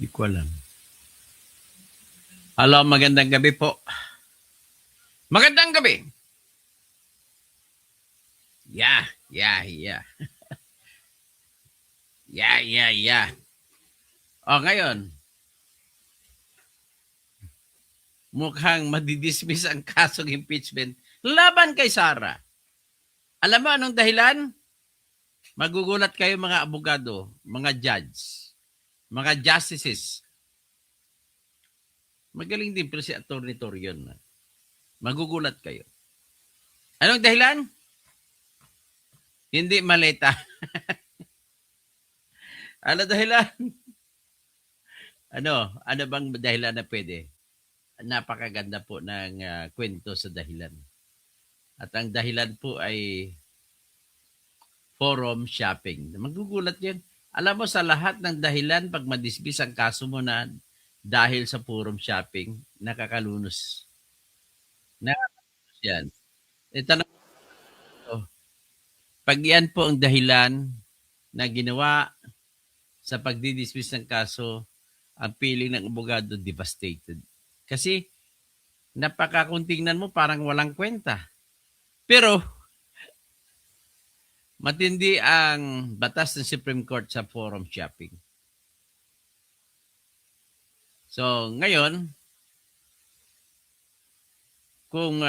Di ko alam. Hello, magandang gabi po. Magandang gabi. Yeah, yeah, yeah. Yeah, yeah, yeah. O ngayon, mukhang madidismiss ang kasong impeachment laban kay Sara. Alam mo anong dahilan? Magugulat kayo mga abogado, mga judge, mga justices. Magaling din pero si Atty. Torion. Magugulat kayo. Anong dahilan? Hindi maleta. Ano dahilan? Ano bang dahilan na pwede? Napakaganda po ng kwento sa dahilan. At ang dahilan po ay forum shopping. Magugulat yan. Alam mo, sa lahat ng dahilan, pag madismiss ang kaso mo na dahil sa forum shopping, nakakalunos. Nakakalunos yan. E, tanong ko, pag yan po ang dahilan na ginawa sa pagdidismiss ng kaso, ang feeling ng abogado, devastated. Kasi, napakakunting tingnan mo, parang walang kwenta. Pero, matindi ang batas ng Supreme Court sa forum shopping. So, ngayon, kung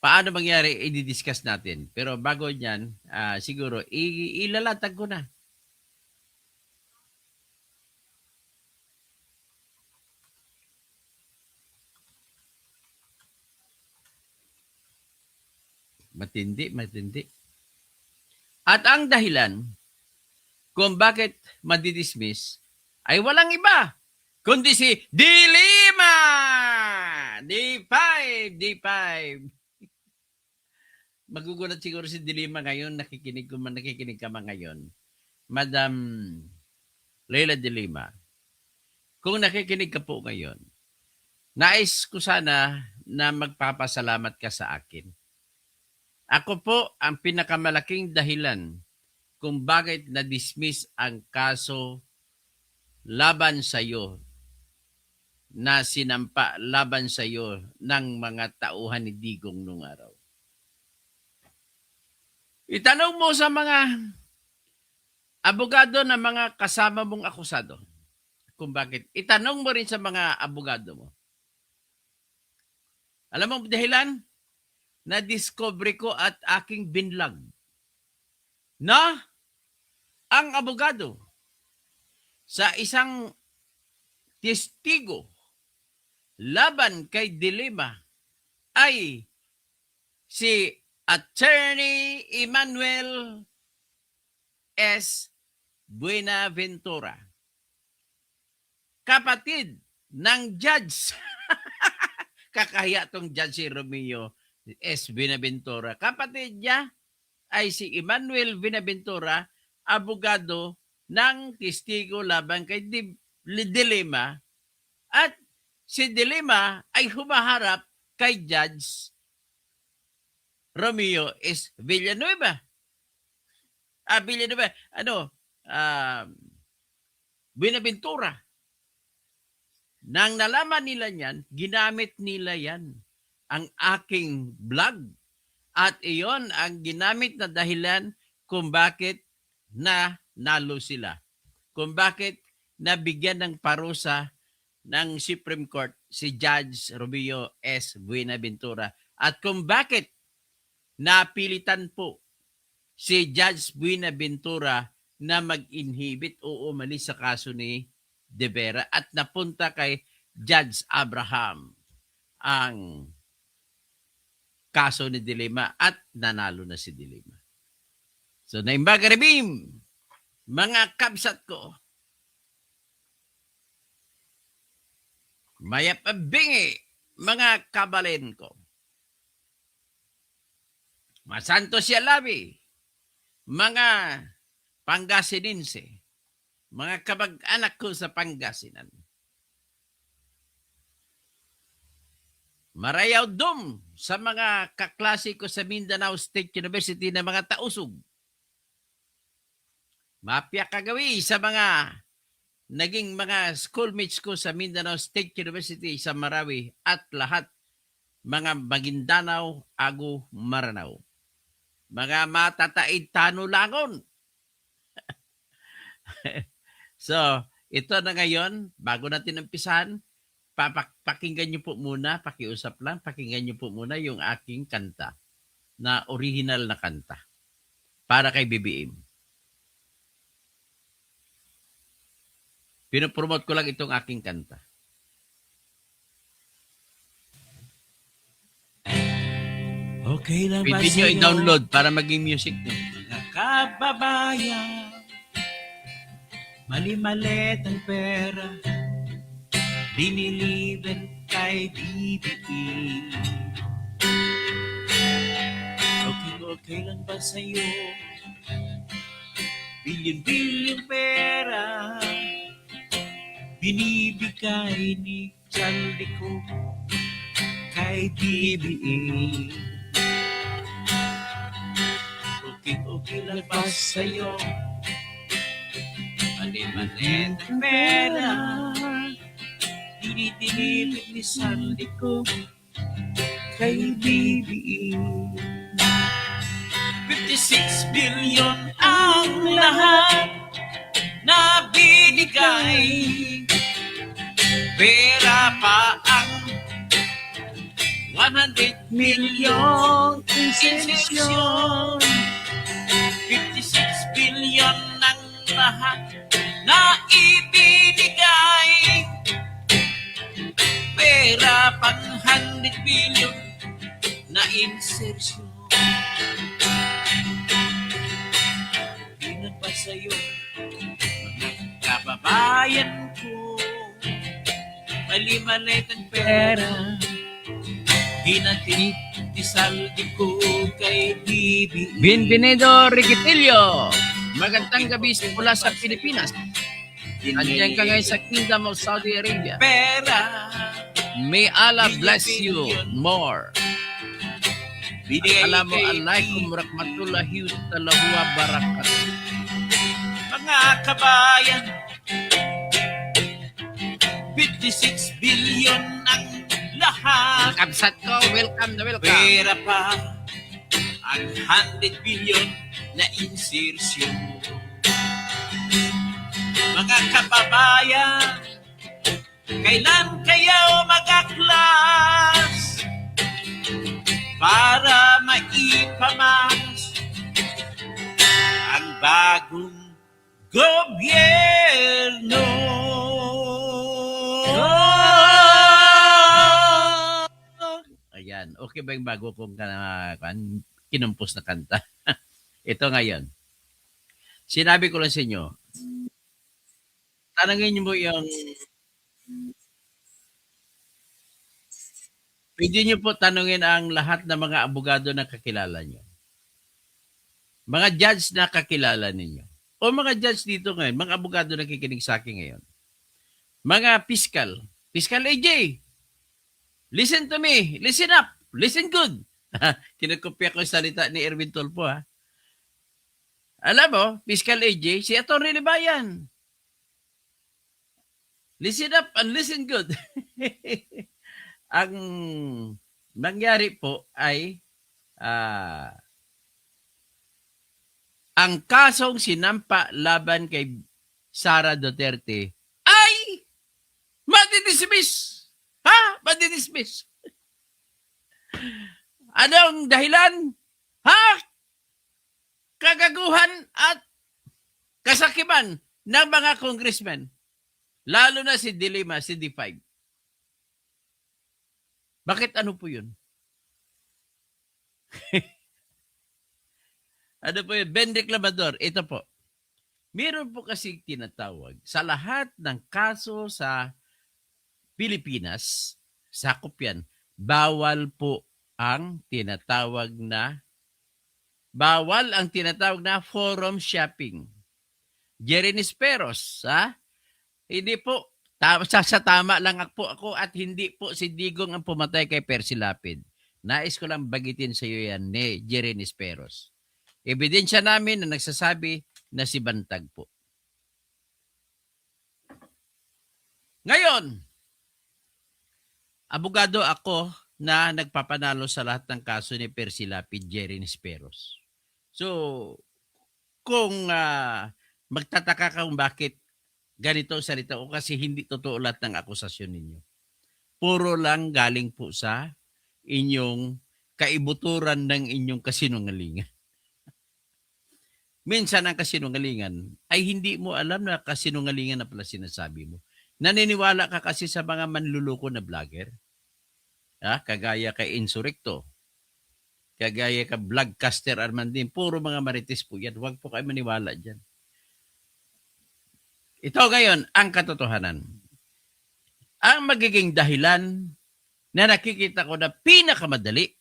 paano mangyari, i-discuss natin. Pero bago niyan, siguro, ilalatag ko na. Matindi. At ang dahilan kung bakit madidismiss ay walang iba kundi si D5! D5! Magugulat siguro si D5 ngayon, nakikinig ka man ngayon. Madam Leila D5, kung nakikinig ka po ngayon, nais ko sana na magpapasalamat ka sa akin. Ako po ang pinakamalaking dahilan kung bakit na-dismiss ang kaso laban sa iyo na sinampa laban sa iyo ng mga tauhan ni Digong nung araw. Itanong mo sa mga abogado na mga kasama mong akusado kung bakit. Itanong mo rin sa mga abogado mo. Alam mo dahilan? Na-discover ko at aking binlag na ang abogado sa isang testigo laban kay Dilema ay si Attorney Emmanuel S. Buenaventura, kapatid ng judge. Kakahiya tong judge si Romeo S. Buenaventura. Kapatid niya ay si Emmanuel Buenaventura, abogado ng testigo laban kay Dilema, at si Dilema ay humaharap kay Judge Romeo S. Villanueva. Buenaventura. Nang nalaman nila yan, ginamit nila yan, ang aking blog. At iyon ang ginamit na dahilan kung bakit nalo sila. Kung bakit nabigyan ng parusa ng Supreme Court si Judge Romeo S. Buenaventura. At kung bakit napilitan po si Judge Buenaventura na mag-inhibit o umalis sa kaso ni De Vera at napunta kay Judge Abraham ang kaso ni Dilema at nanalo na si Dilema. So, naimbaga rebim, mga kabsat ko, mayapabingi, mga kabalen ko, masanto siya labi, mga Pangasininse, mga kabag-anak ko sa Pangasinan, marayaw dum sa mga kaklase ko sa Mindanao State University na mga tausog. Mapya kagawi sa mga naging mga schoolmates ko sa Mindanao State University sa Marawi at lahat mga Maguindanao, Agu, Maranao. Mga matataid tanulangon. So, ito na ngayon, bago natin umpisahan, pakinggan niyo po muna, pakiusap lang, pakinggan niyo po muna yung aking kanta na original na kanta para kay BBM. Pinopromote ko lang itong aking kanta. Okay lang ba Pwede nyo i-download para maging music nyo. mga kababayan? Mali-malit ang pera, diniliver kay BBM. Okay lang ba sa'yo? Bilyon-bilyon pera, binibigay ni Chaldico kay BBM. Okay lang ba sa'yo? Mali-malit ang pera, dinidilipid ni Chaldico kay BBM. 56 billion ang lahat na binigay, pera pa ang 100 million insertion. 56 billion ang lahat na ibinigay, pera pang 100 billion na insertion. Tingnan pa sa'yo, mga kababayan ko, mali-malit ang pera, dinatisaldi ko kay BBM. Bienvenido, Riquitilio! Magandang gabi mula sa Pilipinas. Andiyan ka ngayon sa Kingdom of Saudi Arabia. Pera, May Allah bless you more. Assalamualaikum warahmatullahi wabarakatuh. Mga kabayan, 56 billion ang lahat, Kabsat ko, welcome na welcome. pera pa ang 100 billion na insertion. Mga kababayan, kailan kayo mag-aklas para maipamas ang bagong gobyerno? Ayan, okay ba yung bago kong kinumpos na kanta? Ito ngayon. Sinabi ko lang sa inyo, tanangin niyo mo yung pwede niyo po tanungin ang lahat ng mga abogado na kakilala niyo. Mga judge na kakilala ninyo. O mga judge dito ngayon, mga abogado na kikinig sa akin ngayon. Mga Fiscal AJ, listen to me, listen up, listen good. Kinakopya ko yung salita ni Erwin Tulfo, ha. Alam mo, Fiscal AJ, si Atty. Libayan. Listen up and listen good. Ang nangyari po ay ang kasong sinampa laban kay Sara Duterte ay madidismiss. Ha? Madidismiss. Anong dahilan? Ha? Kagaguhan at kasakiman ng mga congressmen. Lalo na si Dilima, si D5. Bakit ano po yun? Ano po yun? Ben Reclamador, ito po. Meron po kasi tinatawag sa lahat ng kaso sa Pilipinas, sakop yan, bawal ang tinatawag na forum shopping. Jerry Nisperos, ha? Hindi po, sa tama lang ako at hindi po si Digong ang pumatay kay Percy Lapid. Nais ko lang bagitin sa iyo yan ni Jerry Nisperos. Ebidensya namin na nagsasabi na si Bantag po. Ngayon, abogado ako na nagpapanalo sa lahat ng kaso ni Percy Lapid, Jerry Nisperos. So, kung magtataka ka kung bakit ganito ang salita ko, kasi hindi totoo lahat ng akusasyon ninyo. Puro lang galing po sa inyong kaibuturan ng inyong kasinungalingan. Minsan ang kasinungalingan ay hindi mo alam na kasinungalingan na pala sinasabi mo. Naniniwala ka kasi sa mga manluloko na vlogger. Kagaya kay Insurrecto. Kagaya ka Vlogcaster Armandin. Puro mga marites po yan. Huwag po kayo maniwala dyan. Ito ngayon ang katotohanan. Ang magiging dahilan na nakikita ko na pinakamadali,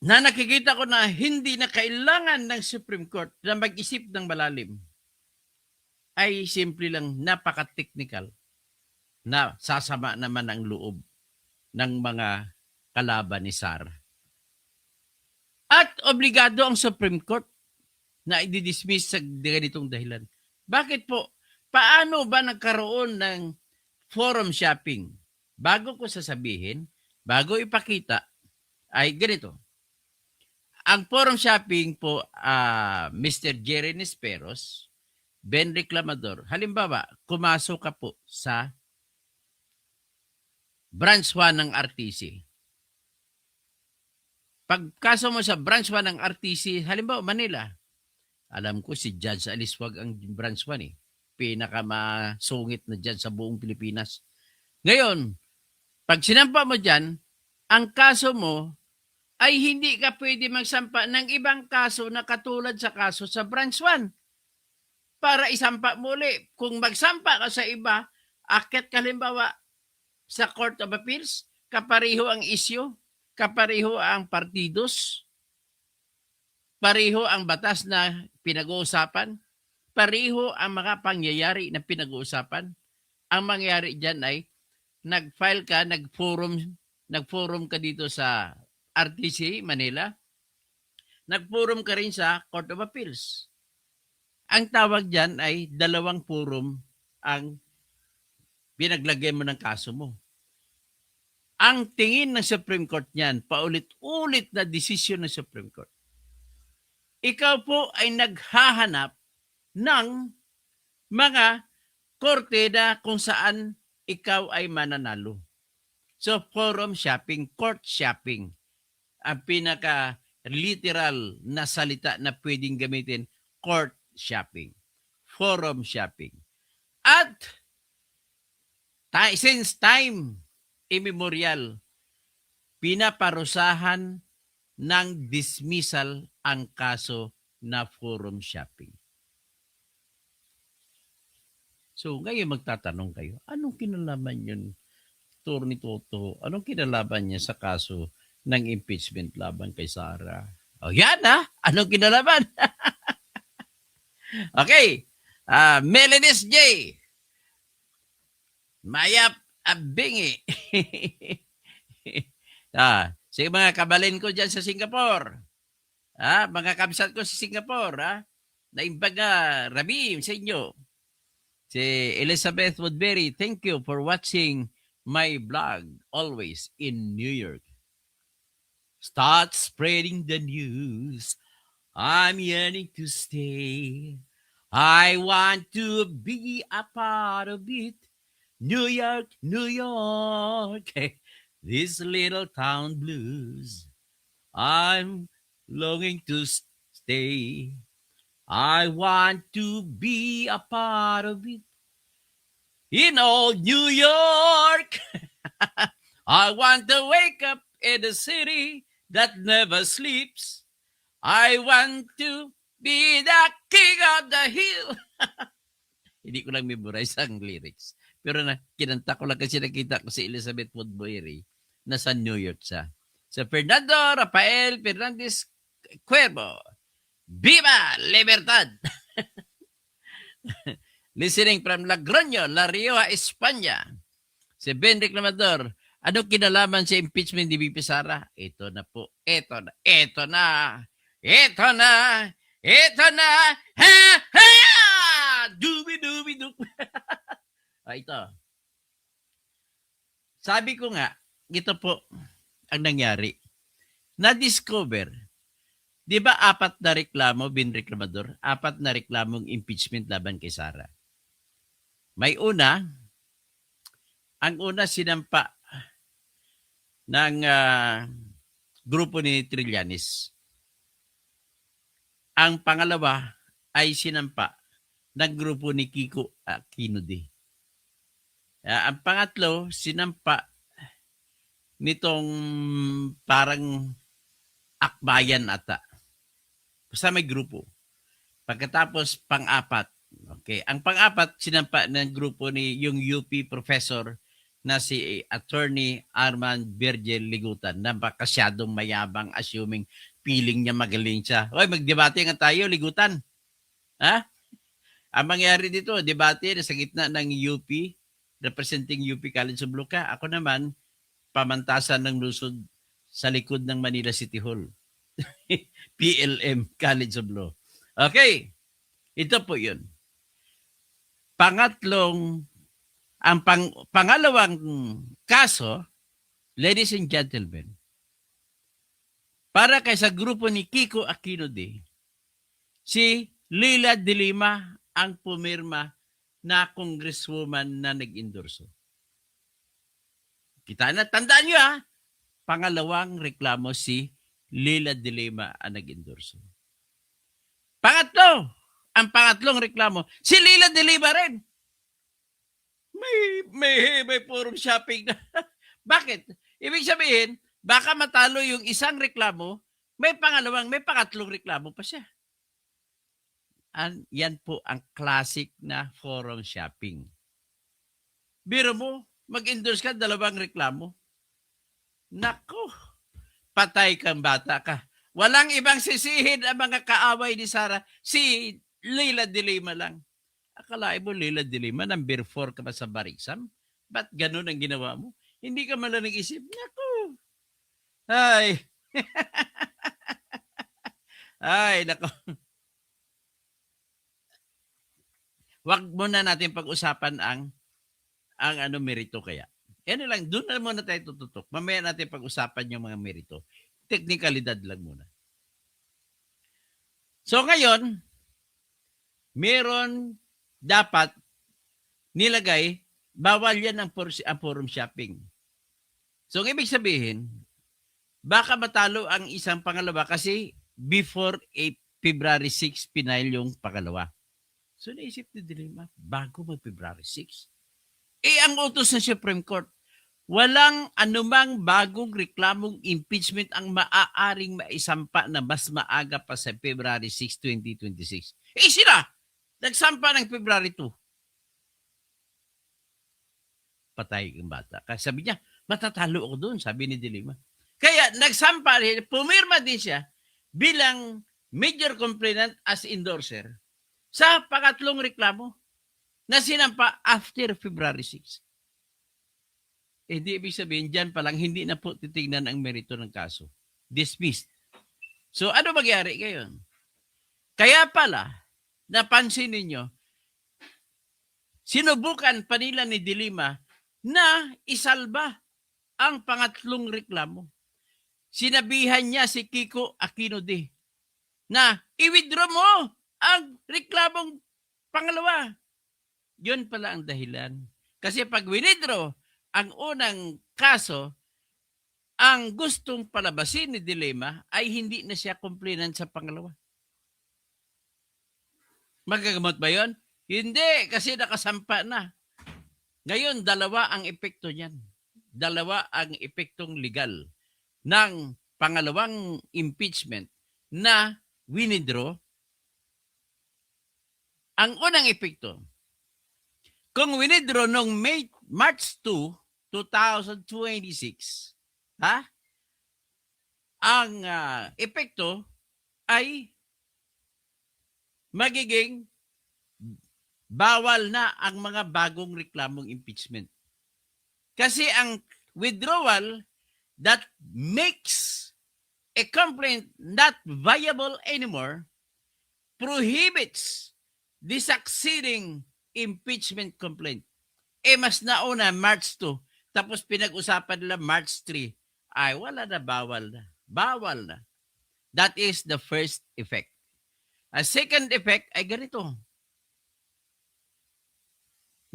na nakikita ko na hindi na kailangan ng Supreme Court na mag-isip ng malalim, ay simple lang napaka-technical na sasama naman ang loob ng mga kalaban ni Sara. At obligado ang Supreme Court na i-dismiss sa ganitong dahilan. Bakit po? Paano ba nagkaroon ng forum shopping? Bago ko sasabihin, bago ipakita, ay ganito. Ang forum shopping po, Mr. Jerry Nisperos, Ben Reclamador, halimbawa, kumasok ka po sa branch 1 ng RTC. Pagkaso mo sa branch 1 ng RTC, halimbawa Manila, alam ko si Judge Aliswag ang branch 1 eh. Pinakamasungit na judge sa buong Pilipinas. Ngayon, pag sinampa mo dyan, ang kaso mo ay hindi ka pwede magsampa ng ibang kaso na katulad sa kaso sa branch 1. Para isampa mo ulit. Kung magsampa ka sa iba, akit kalimbawa sa Court of Appeals, kapariho ang issue, kapariho ang partidos, pareho ang batas na pinag-uusapan, pareho ang mga pangyayari na pinag-uusapan. Ang mangyayari dyan ay nag-file ka, nag-forum ka dito sa RTC, Manila. Nag-forum ka rin sa Court of Appeals. Ang tawag dyan ay dalawang forum ang binaglagay mo ng kaso mo. Ang tingin ng Supreme Court niyan, paulit-ulit na desisyon ng Supreme Court. Ikaw po ay naghahanap ng mga korte na kung saan ikaw ay mananalo. So, forum shopping, court shopping, ang pinaka-literal na salita na pwedeng gamitin, court shopping, forum shopping. At since time immemorial, pinaparusahan ng dismissal ang kaso na forum shopping. So ngayon magtatanong kayo, anong kinalaman yun, Attorney Toto? Anong kinalaman niya sa kaso ng impeachment laban kay Sara? O yan anong kinalaman? Okay, Melinis J. Mayap Abingi. Sige mga kabalin ko dyan sa Singapore. Mga kabsat ko sa Singapore. Naimbaga, Rabim sa inyo. Si Elizabeth Woodbury, thank you for watching my blog always in New York. Start spreading the news. I'm yearning to stay. I want to be a part of it. New York, New York. This little town blues. I'm longing to stay. I want to be a part of it. In old New York. I want to wake up in a city that never sleeps. I want to be the king of the hill. Hindi ko lang memorize ang lyrics. Pero kinanta ko lang kasi nakita ko si Elizabeth Woodbury nasa New York siya. So Fernando Rafael Fernandez Cuervo. Viva Libertad! Listening from Logroño, La Rioja, España. Si Ben Reclamador, anong kinalaman sa impeachment ni VP Sara? Ito na po. Ito na. Ito na. Ito na. Ito na. Ha! Ha! Dubi-dubi-dub. ito. Sabi ko nga, ito po ang nangyari. Na-discover, di ba 4 na reklamo, binreklamador, 4 na reklamong impeachment laban kay Sara. May una, ang una sinampa ng grupo ni Trillanes. Ang pangalawa ay sinampa ng grupo ni Kiko Aquino D. Ang pangatlo, sinampa nitong parang akbayan ata. Basta may grupo. Pagkatapos, pang-apat. Okay. Ang pang-apat, sinampa ng grupo ni yung UP professor na si Attorney Arman Virgil Ligutan na bakasyadong mayabang, assuming feeling niya magaling siya. Hoy, magdebate nga tayo, Ligutan. Ha? Ang mangyari dito, debate sa gitna ng UP, representing UP College of Law ka. Ako naman, pamantasan ng lusod sa likod ng Manila City Hall. PLM, College of Law. Okay. Ito po yun. Pangatlong, ang pangalawang kaso, ladies and gentlemen, para kay sa grupo ni Kiko Aquino D, si Leila de Lima ang pumirma na congresswoman na nag-endorso. Kita na, tandaan nyo pangalawang reklamo si Leila de Lima ang nag-endorso. Pangatlo, ang pangatlong reklamo, si Leila de Lima rin. May forum shopping na. Bakit? Ibig sabihin, baka matalo yung isang reklamo, may pangatlong reklamo pa siya. Yan po ang classic na forum shopping. Biro mo, mag-endorse ka, 2 reklamo. Nako, patay kang bata ka. Walang ibang sisihin ang mga kaaway ni Sara, si Leila de Lima lang. Akalain mo, Leila de Lima, number 4 ka pa sa Bariksam? Ba't ganun ang ginawa mo? Hindi ka man lang nag-isip. Nako. Ay. Ay, nako. Wag muna natin pag-usapan ang merito kaya. Yan lang, doon na muna tayo tututok. Mamaya natin pag-usapan yung mga merito. Teknikalidad lang muna. So ngayon, meron dapat nilagay, bawal yan ang forum shopping. So, ang ibig sabihin, baka matalo ang isang pangalawa kasi before February 6, pinail yung pangalawa. So, naisip ni Dilema, bago mag-February 6. Ang utos ng Supreme Court, walang anumang bagong reklamong impeachment ang maaaring maisampa na mas maaga pa sa February 6, 2026. Sila! Nagsampa ng February 2. Patay ang bata. Kasi sabi niya, matatalo ako doon, sabi ni Dilima. Kaya nagsampa, pumirma din siya bilang major complainant as endorser sa pangatlong reklamo na sinampa after February 6. Hindi ibig sabihin, dyan pa lang, hindi na po titignan ang merito ng kaso. Dismissed. So, ano magyari ngayon? Kaya pala, napansin ninyo, sinubukan pa nila ni Dilima na isalba ang pangatlong reklamo. Sinabihan niya si Kiko Aquino D na i-withdraw mo ang reklamong pangalawa. Yun pala ang dahilan. Kasi pag withdraw ang unang kaso, ang gustong palabasin ni Dilima ay hindi na siya complainant sa pangalawa. Magagamot ba yun? Hindi, kasi nakasampa na. Ngayon, 2 ang epekto niyan. 2 ang epektong legal ng pangalawang impeachment na winidraw. Ang unang epekto, kung winidraw noong March 2, 2026, ang epekto ay magiging bawal na ang mga bagong reklamong impeachment. Kasi ang withdrawal that makes a complaint not viable anymore prohibits the succeeding impeachment complaint. mas nauna, March 2. Tapos pinag-usapan nila March 3. Ay, wala na, bawal na. Bawal na. That is the first effect. A second effect ay ganito.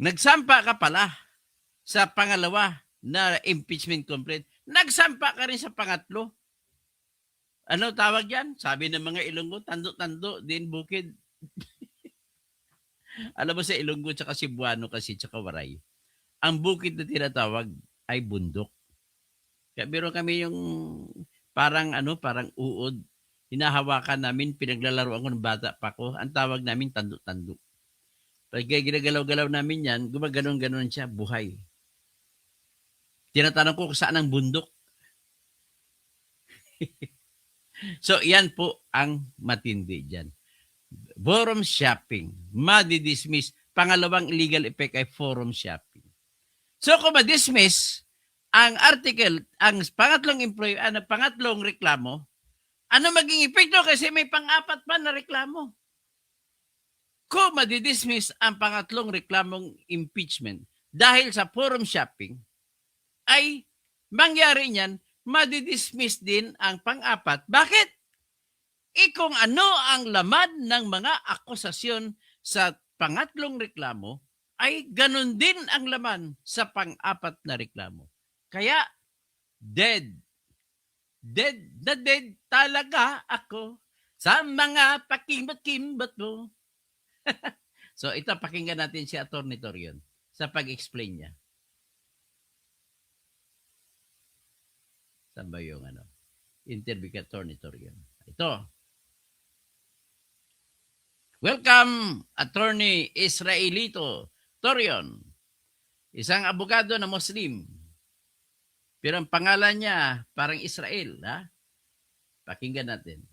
Nagsampa ka pala sa pangalawa na impeachment complaint. Nagsampa ka rin sa pangatlo. Ano tawag yan? Sabi ng mga Ilonggo, tando-tando, din bukid. Alam mo sa Ilonggo tsaka Cebuano kasi tsaka Waray, ang bukid na tinatawag ay bundok. Kaya meron kami yung parang uod. Hinahawakan namin, pinaglalaroan ko ng bata pa ko. Ang tawag namin tando-tando. Pag ginagalaw-galaw namin yan, gumaganon-ganon siya, buhay. Tinatanong ko kung saan ang bundok. So, yan po ang matindi dyan. Forum shopping. Madi-dismiss. Pangalawang illegal effect ay forum shopping. So, kung ma-dismiss ang article, ang pangatlong reklamo, ano maging epekto? Kasi may pang-apat pa na reklamo. Kung madi-dismiss ang pangatlong reklamong impeachment dahil sa forum shopping, ay mangyari niyan, madi-dismiss din ang pang-apat. Bakit? Kung ano ang laman ng mga akusasyon sa pangatlong reklamo, ay ganun din ang laman sa pang-apat na reklamo. Kaya, dead. Dead na dead talaga ako sa mga pakimbat-kimbat mo. So, ito, pakinggan natin si Atty. Torion sa pag-explain niya. Saan ba yung interview kay Atty. Torion? Ito. Welcome, Attorney Israelito Torion. Isang abogado na Muslim. Pero ang pangalan niya, parang Israel. Ha? Pakinggan natin.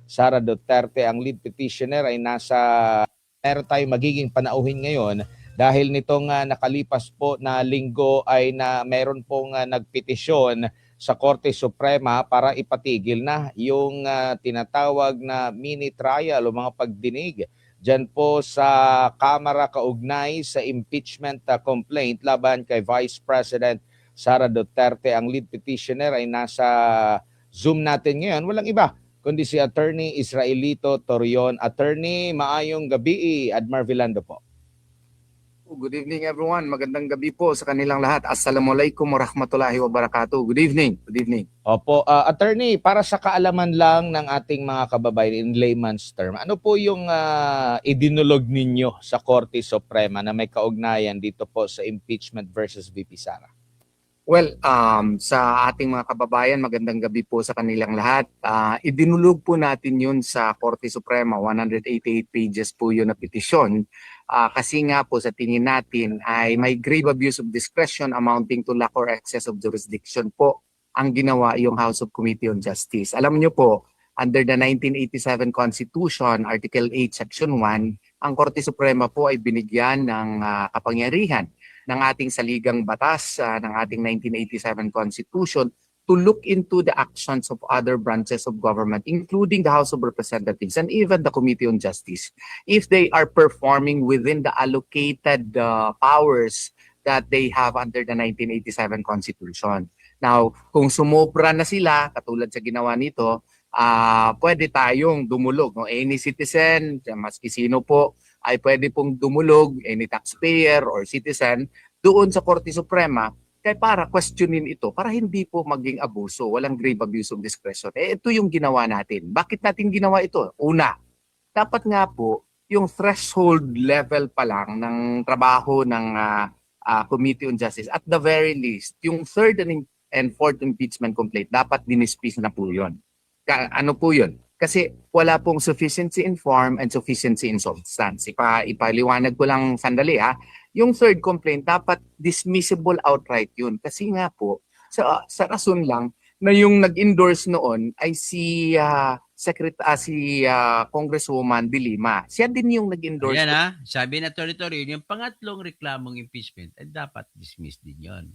Sara Duterte, ang lead petitioner, ay meron tayong magiging panauhin ngayon dahil nitong nakalipas po na linggo ay meron pong nagpetisyon sa Korte Suprema para ipatigil na yung tinatawag na mini trial o mga pagdinig dyan po sa Kamara kaugnay sa impeachment complaint laban kay Vice President Sara Duterte. Ang lead petitioner ay nasa Zoom natin ngayon. Walang iba kundi si Attorney Israelito Torion. Attorney, maayong gabi. Admar Villando po. Good evening everyone. Magandang gabi po sa kanilang lahat. Assalamualaikum warahmatullahi wabarakatuh. Good evening. Good evening. Opo, Attorney, para sa kaalaman lang ng ating mga kababayan in layman's term, ano po yung idinulog ninyo sa Korte Suprema na may kaugnayan dito po sa impeachment versus VP Sara? Well, sa ating mga kababayan, magandang gabi po sa kanilang lahat. Idinulog po natin yun sa Korte Suprema, 188 pages po yun na petisyon. Kasi nga po sa tingin natin ay may grave abuse of discretion amounting to lack or excess of jurisdiction po ang ginawa yung House of Committee on Justice. Alam niyo po, under the 1987 Constitution, Article 8, Section 1, ang Korte Suprema po ay binigyan ng kapangyarihan ng ating saligang batas ng ating 1987 Constitution to look into the actions of other branches of government, including the House of Representatives and even the Committee on Justice, if they are performing within the allocated powers that they have under the 1987 Constitution. Now, kung sumobra na sila, katulad sa ginawa nito, pwede tayong dumulog. No? Any citizen, maski sino po, ay pwede pong dumulog, any taxpayer or citizen, doon sa Korte Suprema, kaya para questionin ito, para hindi po maging abuso, walang grave abuse of discretion. Ito yung ginawa natin. Bakit natin ginawa ito? Una, dapat nga po, yung threshold level pa lang ng trabaho ng Committee on Justice, at the very least, yung third and fourth impeachment complaint, dapat dinispis na po yun. Ano po yun? Kasi wala pong sufficiency in form and sufficiency in substance. Ipaliwanag ko lang sandali ha. Yung third complaint, dapat dismissible outright yun. Kasi nga po, sa rason lang na yung nag-endorse noon ay si Congresswoman De Lima. Siya din yung nag-endorse. Ayan sabi na Torion, yung pangatlong reklamong impeachment ay dapat dismiss din yon.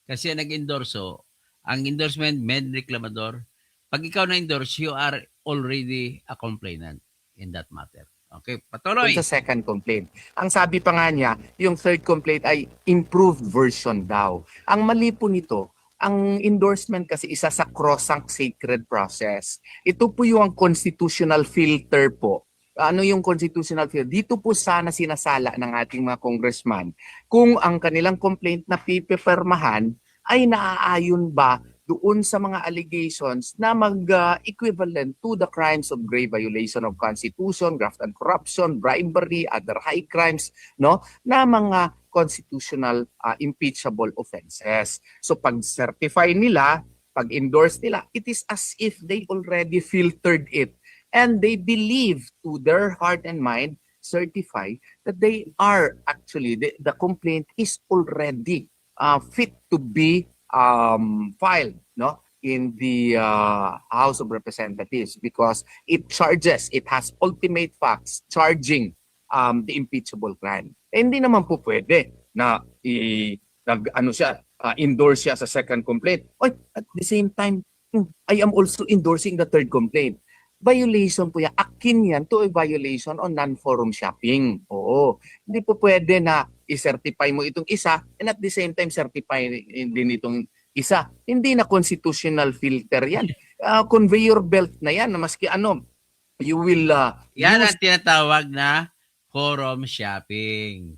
Kasi nag-endorso, ang endorsement, med reklamador, pag ikaw na-endorse, you are already a complainant in that matter. Okay, Dun patuloy. sa second complaint. Ang sabi pa nga niya, yung third complaint ay improved version daw. Ang mali po nito, ang endorsement kasi isa sa cross-sanct sacred process. Ito po yung constitutional filter po. Ano yung constitutional filter? Dito po sana sinasala ng ating mga congressman kung ang kanilang complaint na pipipirmahan ay naaayon ba doon sa mga allegations na mag-equivalent to the crimes of grave violation of Constitution, graft and corruption, bribery, other high crimes, no? Na mga constitutional impeachable offenses. So pag certify nila, pag endorse nila, it is as if they already filtered it and they believe to their heart and mind, certify that they are actually, the complaint is already fit to be filed, no, in the House of Representatives because it has ultimate facts charging the impeachable crime. Hindi naman po pwede na endorse siya sa second complaint. Oy, at the same time, I am also endorsing the third complaint. Violation po yan. Akin yan to a violation on non-forum shopping. Oo. Hindi po pwede na i-certify mo itong isa and at the same time certify din itong isa. Hindi na constitutional filter yan. Conveyor belt na yan. Maski you will Yan use ang tinatawag na forum shopping.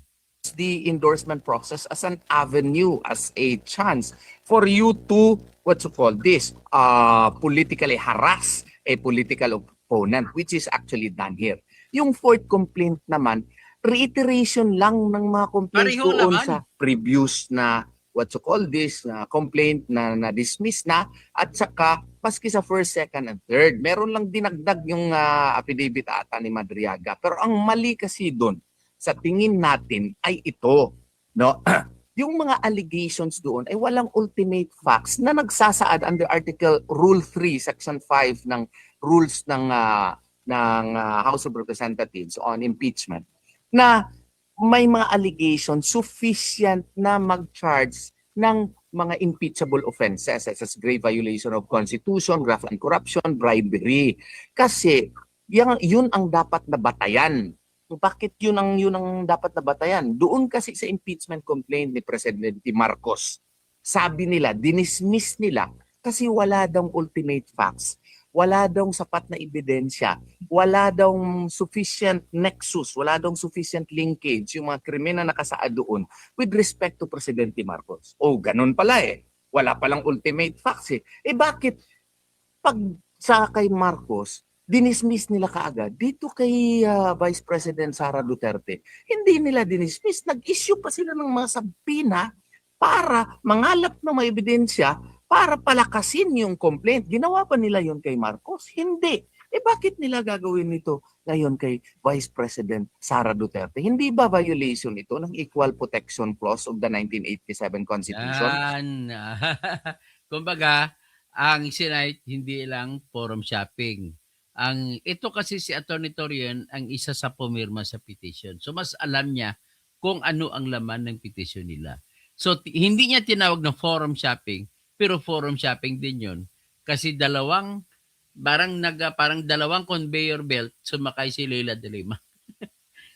the endorsement process as an avenue, as a chance for you to, politically harass a political opponent, which is actually done here. Yung fourth complaint naman, reiteration lang ng mga complaints Pareho doon naman. sa previous na complaint na na-dismiss na at saka maski sa first, second, and third. Meron lang dinagdag yung affidavit ata ni Madriaga. Pero ang mali kasi doon, sa tingin natin ay ito, no? Yung mga allegations doon ay walang ultimate facts na nagsasaad under Article Rule 3, Section 5 ng rules ng House of Representatives on impeachment na may mga allegations sufficient na mag-charge ng mga impeachable offenses such as grave violation of Constitution, graft and corruption, bribery. Kasi yun ang dapat na batayan. Bakit yun ang dapat na batayan? Doon kasi sa impeachment complaint ni Presidente Marcos, sabi nila, dinismiss nila kasi wala daw ultimate facts, wala daw sapat na ebidensya, wala daw sufficient nexus, wala daw sufficient linkage yung mga krimen na nakasaad doon with respect to Presidente Marcos. Oh, ganun pala eh. Wala palang ultimate facts eh. Eh bakit pag sa kay Marcos, dinismiss nila kaagad. Dito kay Vice President Sara Duterte, hindi nila dinismiss. Nag-issue pa sila ng mga sabina para mangalap ng mga ebidensya para palakasin yung complaint. Ginawa pa nila yon kay Marcos? Hindi. Eh bakit nila gagawin ito ngayon kay Vice President Sara Duterte? Hindi ba violation ito ng Equal Protection Clause of the 1987 Constitution? Yan. Kumbaga, ang Senate hindi lang forum shopping. Ito kasi si Atty. Torian ang isa sa pumirma sa petition. So mas alam niya kung ano ang laman ng petition nila. So hindi niya tinawag na forum shopping, pero forum shopping din 'yon kasi parang dalawang conveyor belt sumakay si Leila de Lima.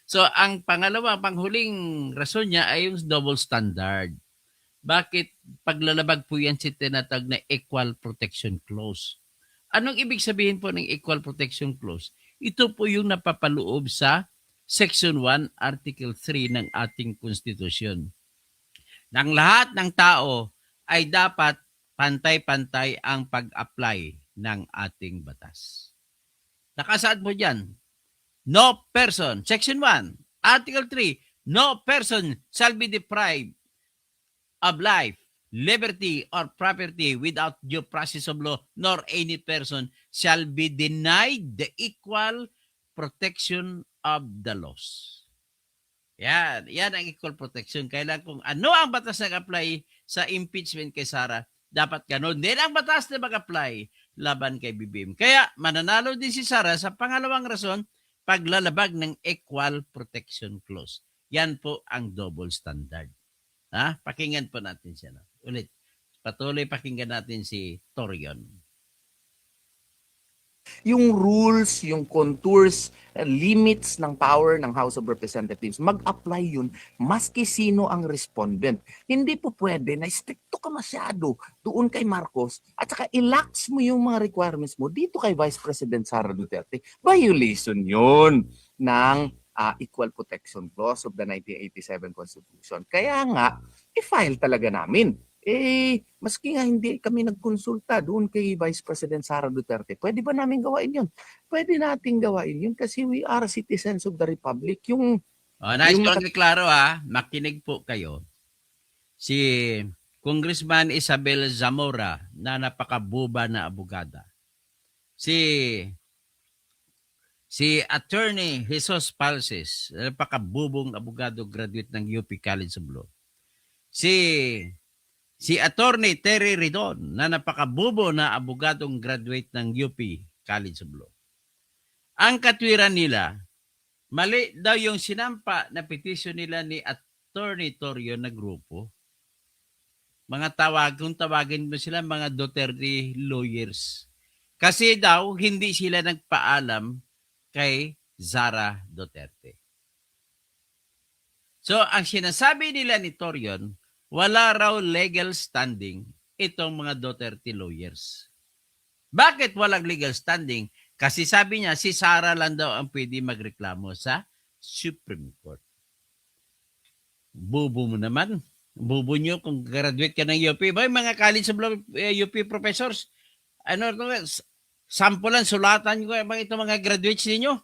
So ang panghuling rason niya ay yung double standard. Bakit paglalabag po yan si tinatag na Equal Protection Clause? Anong ibig sabihin po ng Equal Protection Clause? Ito po yung napapaloob sa Section 1, Article 3 ng ating Konstitusyon. Nang lahat ng tao ay dapat pantay-pantay ang pag-apply ng ating batas. Nakasaad po dyan, no person, Section 1, Article 3, no person shall be deprived of life, liberty, or property without due process of law, nor any person shall be denied the equal protection of the laws. Yan ang equal protection. Kailan kung ano ang batas na apply sa impeachment kay Sara, dapat ganun din ang batas na mag-apply laban kay BBM. Kaya mananalo din si Sara sa pangalawang rason, paglalabag ng Equal Protection Clause. Yan po ang double standard. Pakinggan po natin siya. Ulit, patuloy pakinggan natin si Torion. yung rules, yung contours, limits ng power ng House of Representatives, mag-apply yun maski sino ang respondent. Hindi po pwede na stricto ka masyado doon kay Marcos at saka ilax mo yung mga requirements mo dito kay Vice President Sara Duterte. Violation yun ng Equal Protection Clause of the 1987 Constitution. Kaya nga, i-file talaga namin. Maski nga hindi kami nagkonsulta doon kay Vice President Sara Duterte, pwede ba namin gawain yun? Pwede nating gawain yun kasi we are citizens of the Republic. Nais ko lang klaro makinig po kayo. Si Congressman Isabel Zamora na napakabuba na abogada. Si Attorney Jesus Palces, napakabubong abogado, graduate ng UP College of Law. Si Attorney Terry Ridon na napakabubo na abogadong graduate ng UP College of Law. Ang katwiran nila, mali daw yung sinampa na petisyon nila ni Attorney Torrio na grupo. Kung tawagin mo sila mga Duterte lawyers. Kasi daw hindi sila nagpaalam kay Sara Duterte. So ang sinasabi nila ni Torion, wala raw legal standing itong mga Duterte lawyers. Bakit walang legal standing? Kasi sabi niya, si Sara lang daw ang pwede magreklamo sa Supreme Court. Bubo mo naman. Bubo nyo kung graduate ka ng UP. Ba, mga college of law, UP professors, sampulan, sulatan ko itong mga graduates ninyo.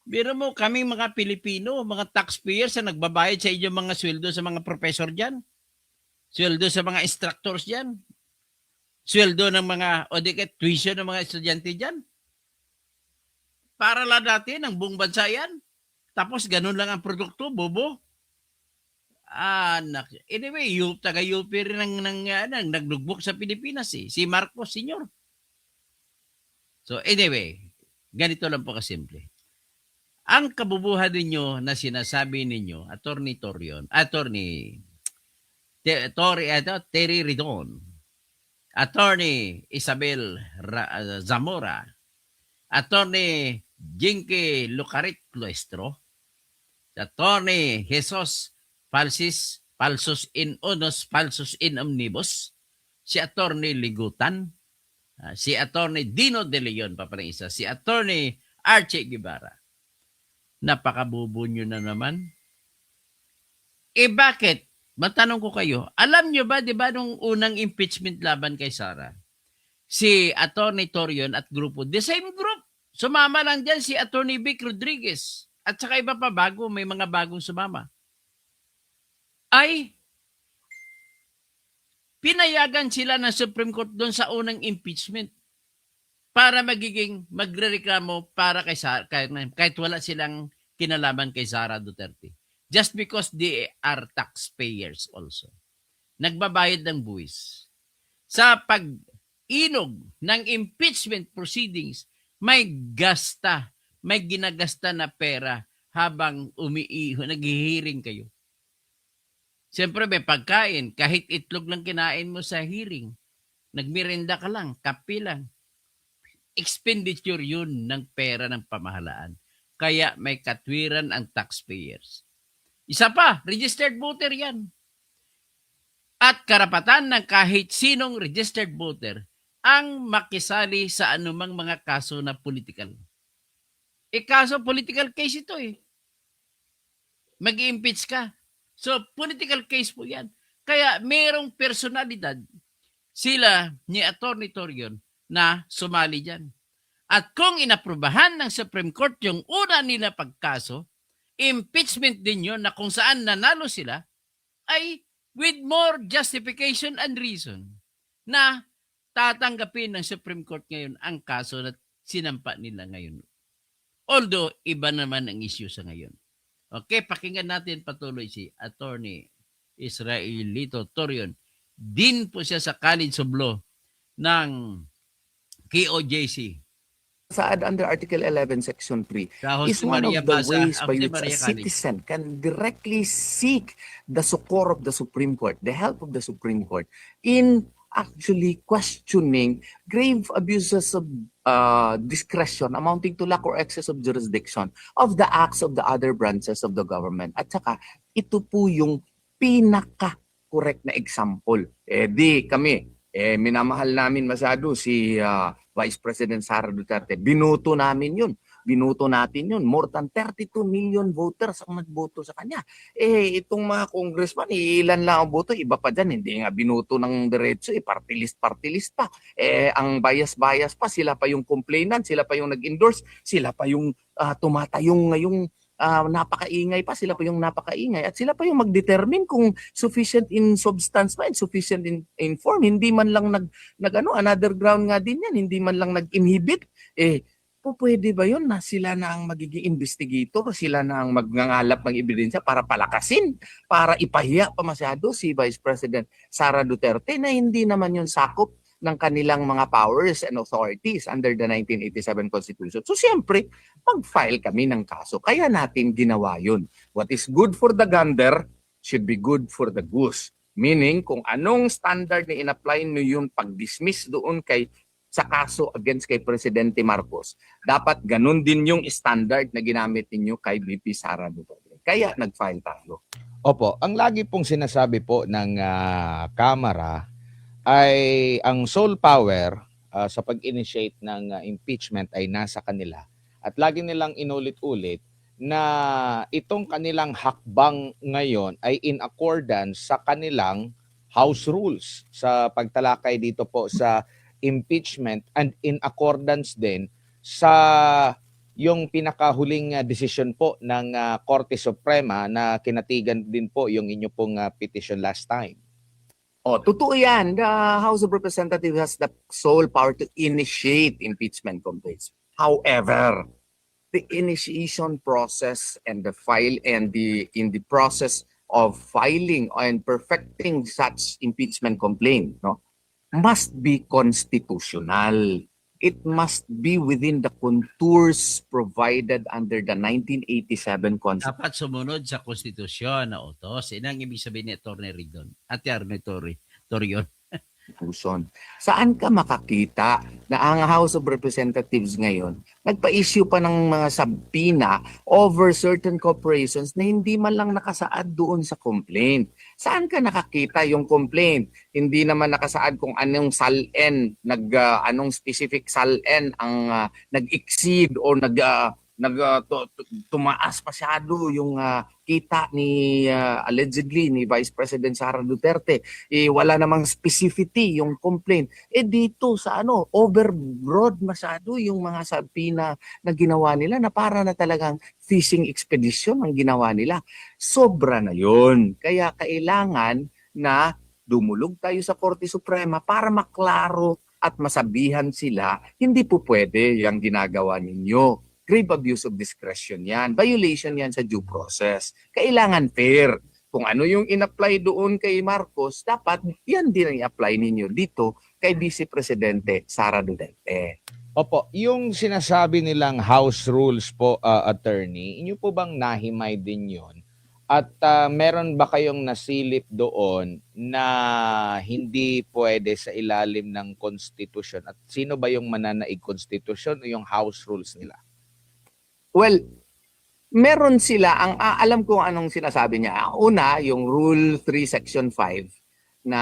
Biro mo, kami mga Pilipino, mga taxpayers na nagbabayad sa inyo mga sweldo sa mga professor dyan. Sweldo sa mga instructors dyan. Sweldo ng mga, tuition ng mga estudyante dyan. Para lang natin, ang buong bansa yan. Tapos ganun lang ang produkto, bobo. Anyway, taga-UP rin nagdugbok sa Pilipinas si Marcos Sr. So anyway, ganito lang po kasimple. Ang kabubuhan ninyo na sinasabi ninyo, Attorney Torion, Terry Ridon, Attorney Isabel Zamora, Attorney Jinky Lucarit Cloestro, Attorney Jesus Falsus in Unos, Falsus in Omnibus, si Attorney Ligutan, si Attorney Dino De Leon, isa, si Attorney Archie Guevara. Napakabubo nyo na naman. Bakit? Matanong ko kayo, alam nyo ba, di ba, nung unang impeachment laban kay Sara, si Attorney Torion at grupo, the same group, sumama lang dyan si Attorney Vic Rodriguez, at saka iba pa bago, may mga bagong sumama. Ay, pinayagan sila ng Supreme Court doon sa unang impeachment para magrereklamo para kay Sara, kahit wala silang kinalaman kay Sara Duterte. Just because they are taxpayers also. Nagbabayad ng buwis. Sa pag-inog ng impeachment proceedings, may ginagasta na pera habang naghihiring kayo. Siyempre may pagkain, kahit itlog lang kinain mo sa hearing, nagmirenda ka lang, kape lang. Expenditure yun ng pera ng pamahalaan. Kaya may katwiran ang taxpayers. Isa pa, registered voter yan. At karapatan ng kahit sinong registered voter ang makisali sa anumang mga kaso na political. Kaso political case ito Mag-impeach ka. So, political case po yan. Kaya mayroong personalidad sila ni Attorney Torion na sumali dyan. At kung inaprubahan ng Supreme Court yung una nila pagkaso, impeachment din yun na kung saan nanalo sila, ay with more justification and reason na tatanggapin ng Supreme Court ngayon ang kaso na sinampa nila ngayon. Although, iba naman ang issue sa ngayon. Okay, pakinggan natin patuloy si Attorney Israelito Torion. Din po siya sa College of Law ng KOJC. Under Article 11, Section 3 is one of the ways by which a citizen can directly seek the succor of the Supreme Court, the help of the Supreme Court in actually questioning grave abuses of discretion amounting to lack or excess of jurisdiction of the acts of the other branches of the government. At saka, ito po yung pinaka-correct na example. Di kami, minamahal namin masyado si Vice President Sara Duterte. Binoto namin yun. Binoto natin yun. More than 32 million voters ang nagboto sa kanya. Itong mga congressman, ilan lang ang boto, iba pa dyan. Hindi nga binoto ng diretso, party list pa. Ang bias pa, sila pa yung complainant, sila pa yung nag-endorse, sila pa yung tumatayong ngayong napakaingay pa, sila pa yung napakaingay at sila pa yung mag-determine kung sufficient in substance ba, sufficient in form. Hindi man lang another ground nga din yan, hindi man lang nag-inhibit. Pwede ba yun na sila na ang magiging investigator, sila na ang magngangalap ng ebidensya para palakasin, para ipahiya pa masyado si Vice President Sara Duterte na hindi naman yun sakop ng kanilang mga powers and authorities under the 1987 Constitution. So siyempre, mag-file kami ng kaso. Kaya natin ginawa yun. What is good for the gander should be good for the goose. Meaning, kung anong standard na in-apply nyo yung pag-dismiss doon sa kaso against kay Presidente Marcos, dapat ganun din yung standard na ginamit ninyo kay VP Sara Duterte. Kaya nag-file tayo. Opo, ang lagi pong sinasabi po ng Kamara ay ang sole power sa pag-initiate ng impeachment ay nasa kanila. At lagi nilang inulit-ulit na itong kanilang hakbang ngayon ay in accordance sa kanilang House rules sa pagtalakay dito po sa impeachment and in accordance din sa yung pinakahuling decision po ng Korte Suprema na kinatigan din po yung inyo pong petition last time. Totoo yan. The House of Representatives has the sole power to initiate impeachment complaints. However, the initiation process and the file and in the process of filing and perfecting such impeachment complaint, must be constitutional. It must be within the contours provided under the 1987 Constitution. Dapat sumunod sa konstitusyon na utos. Inang ibig sabihin ni Atty. Ridon. Atty. Torion. Saan ka makakita na ang House of Representatives ngayon nagpa-issue pa ng mga subpoena over certain corporations na hindi man lang nakasaad doon sa complaint? Saan ka nakakita yung complaint? Hindi naman nakasaad kung anong SALN, anong specific SALN ang nag-exceed o tumaas masyado yung kita ni allegedly ni Vice President Sara Duterte. Wala namang specificity yung complaint. Dito sa overbroad masyado yung mga subpoena na ginawa nila na para na talagang fishing expedition ang ginawa nila. Sobra na yun. Kaya kailangan na dumulog tayo sa Korte Suprema para maklaro at masabihan sila, hindi po pwede yung ginagawa ninyo. Grave abuse of discretion yan. Violation yan sa due process. Kailangan fair. Kung ano yung in-apply doon kay Marcos, dapat yan din ang i-apply ninyo dito kay Vice Presidente Sara Duterte. Opo, yung sinasabi nilang House rules po, attorney, inyo po bang nahimay din yun? At meron ba kayong nasilip doon na hindi pwede sa ilalim ng konstitusyon? At sino ba yung mananaig konstitusyon o yung House rules nila? Well, meron sila, alam ko anong sinasabi niya. Una, yung Rule 3 Section 5 na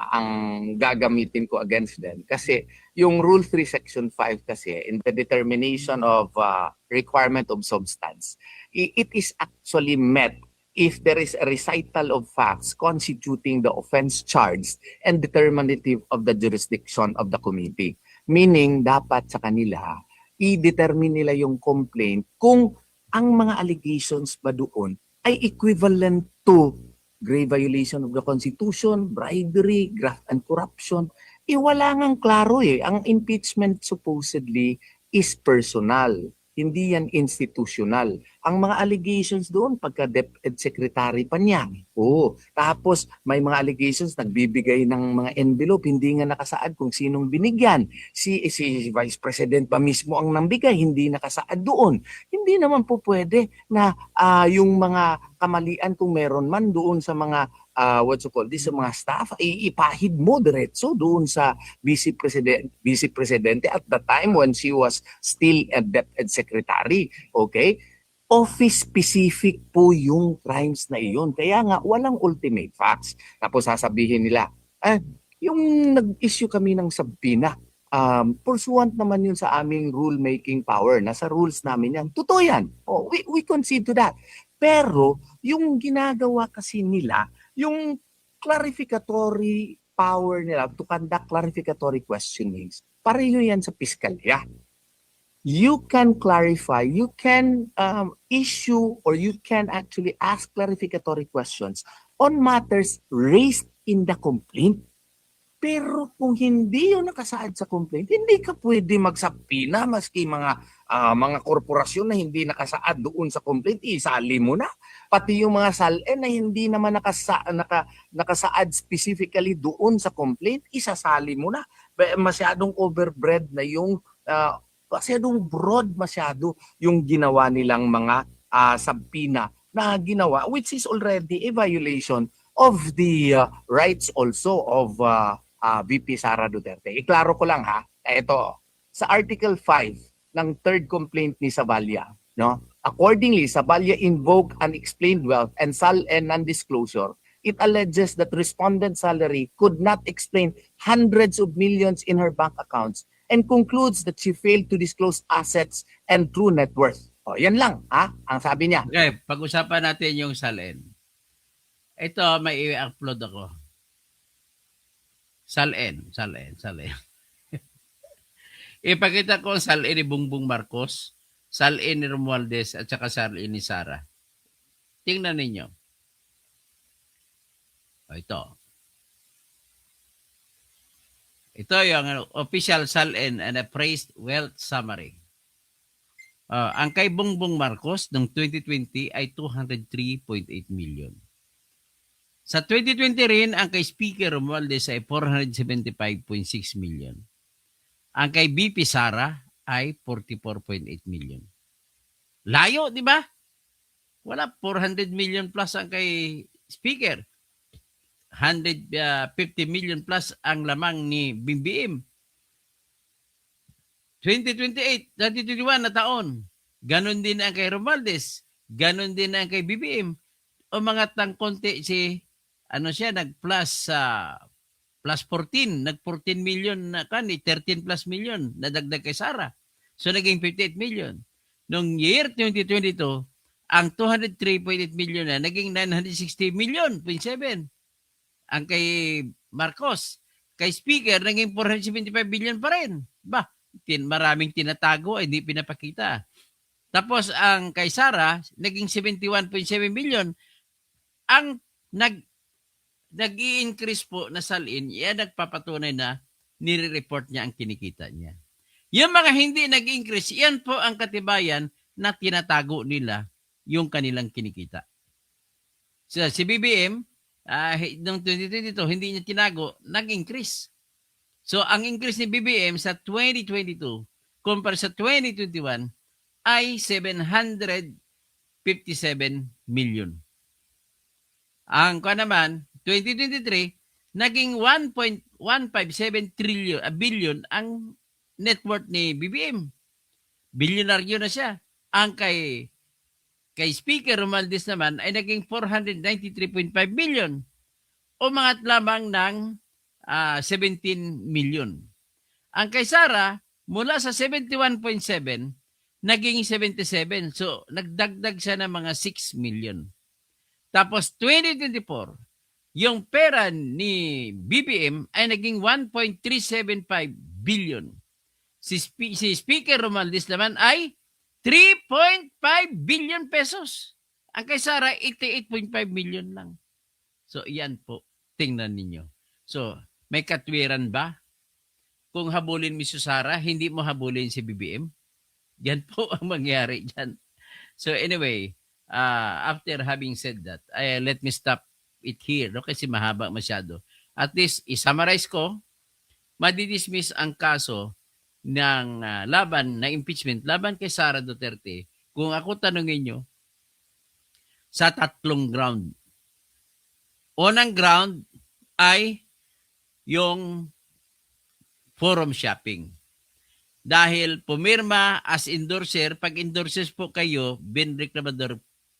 ang gagamitin ko against them. Kasi yung Rule 3 Section 5 kasi in the determination of requirement of substance, it is actually met if there is a recital of facts constituting the offense charged and determinative of the jurisdiction of the committee. Meaning, dapat sa kanila, i-determine nila yung complaint kung ang mga allegations ba doon ay equivalent to grave violation of the Constitution, bribery, graft and corruption. Wala ngang klaro Ang impeachment supposedly is personal. Hindi yan institutional. ang mga allegations doon pagka DepEd Secretary pa niya. Oo. Tapos may mga allegations nagbibigay ng mga envelope, hindi nga nakasaad kung sinong binigyan. Si Vice President pa mismo ang nambigay, hindi nakasaad doon. Hindi naman po pwede na yung mga kamalian kung meron man doon sa mga sa mga staff, ipahid mo diretso doon sa Vice Presidente at the time when she was still a DepEd Secretary. Okay? Office specific po yung crimes na iyon. Kaya nga, walang ultimate facts. Tapos sasabihin nila, yung nag-issue kami ng subpoena, pursuant naman yun sa aming rule-making power. Nasa rules namin yan. Totoo yan. Oh, we concede to that. Pero, yung ginagawa kasi nila, yung clarificatory power nila to conduct clarificatory questionings, pareho yan sa piskalya. You can clarify, you can issue or you can actually ask clarificatory questions on matters raised in the complaint. Pero kung hindi yun nakasaad sa complaint, hindi ka pwede magsapina maski mga korporasyon na hindi nakasaad doon sa complaint, isali mo na. Pati yung mga SALN na hindi naman nakasaad specifically doon sa complaint, isasali mo na. Masyadong overbread na yung, masyadong broad masyado yung ginawa nilang mga subpoena na ginawa, which is already a violation of the rights also of VP Sara Duterte. Iklaro ko lang ha, ito, sa Article 5 ng third complaint ni Savalya, no? Accordingly, Savalya invoked unexplained wealth and SALN non-disclosure. It alleges that respondent's salary could not explain hundreds of millions in her bank accounts and concludes that she failed to disclose assets and true net worth. O, yan lang, ha? Ang sabi niya. Okay, pag-usapan natin yung SALN. Ito, may i-upload ako. SALN. Ipakita ko ang SALN ni Bongbong Marcos, SALN ni Romualdez, at saka SALN ni Sara. Tingnan ninyo. O, ito. Ito yung official SALN and appraised wealth summary. Ang kay Bongbong Marcos noong 2020 ay 203.8 million. Sa 2020 rin, ang kay Speaker Romualdez ay 475.6 million. Ang kay BP Sara ay 44.8 million. Layo, di ba? Wala, 400 million plus ang kay Speaker. 150 million plus ang lamang ni BBM. 2028, 2021 na taon. Ganon din ang kay Romualdez. Ganon din ang kay BBM. O mga tangkonti si nag-plus plus 14, nag-14 million na 13 plus million na dagdag kay Sara. So naging 58 million. Noong year 2022, ang 203.8 million na naging 960 million, 0.7. Ang kay Marcos, kay Speaker, naging 475 billion pa rin. Maraming tinatago ay hindi pinapakita. Tapos ang kay Sara, naging 71.7 billion. Ang nag-i-increase po na SALN, yan nagpapatunay na nire-report niya ang kinikita niya. Yung mga hindi nag-increase, yan po ang katibayan na tinatago nila yung kanilang kinikita. So, si BBM, noong 2022, hindi niya tinago, nag-increase. So, ang increase ni BBM sa 2022 kumpara sa 2021 ay 757 million. Ang naman, 2023, naging 1.157 billion ang net worth ni BBM. Bilyonaryo na siya. Ang kay Speaker Romualdez naman ay naging 493.5 billion o mga lamang ng 17 million. Ang kay Sara, mula sa 71.7, naging 77. So, nagdagdag siya ng mga 6 million. Tapos, 2024, yung pera ni BBM ay naging 1.375 billion. Si Speaker Romualdez naman ay 3.5 billion pesos. Ang kay Sara, 88.5 million lang. So, yan po. Tingnan ninyo. So, may katwiran ba? Kung habulin mo si Sara, hindi mo habulin si BBM? Yan po ang mangyari dyan. So anyway, after having said that, let me stop it here, no? Kasi mahaba masyado. At least, i-summarize ko, madidismiss ang kaso ng laban na impeachment laban kay Sara Duterte. Kung ako tanungin nyo, sa 3 ground. Unang ground ay yung forum shopping. Dahil pumirma as endorser, pag endorses po kayo, binreklamador,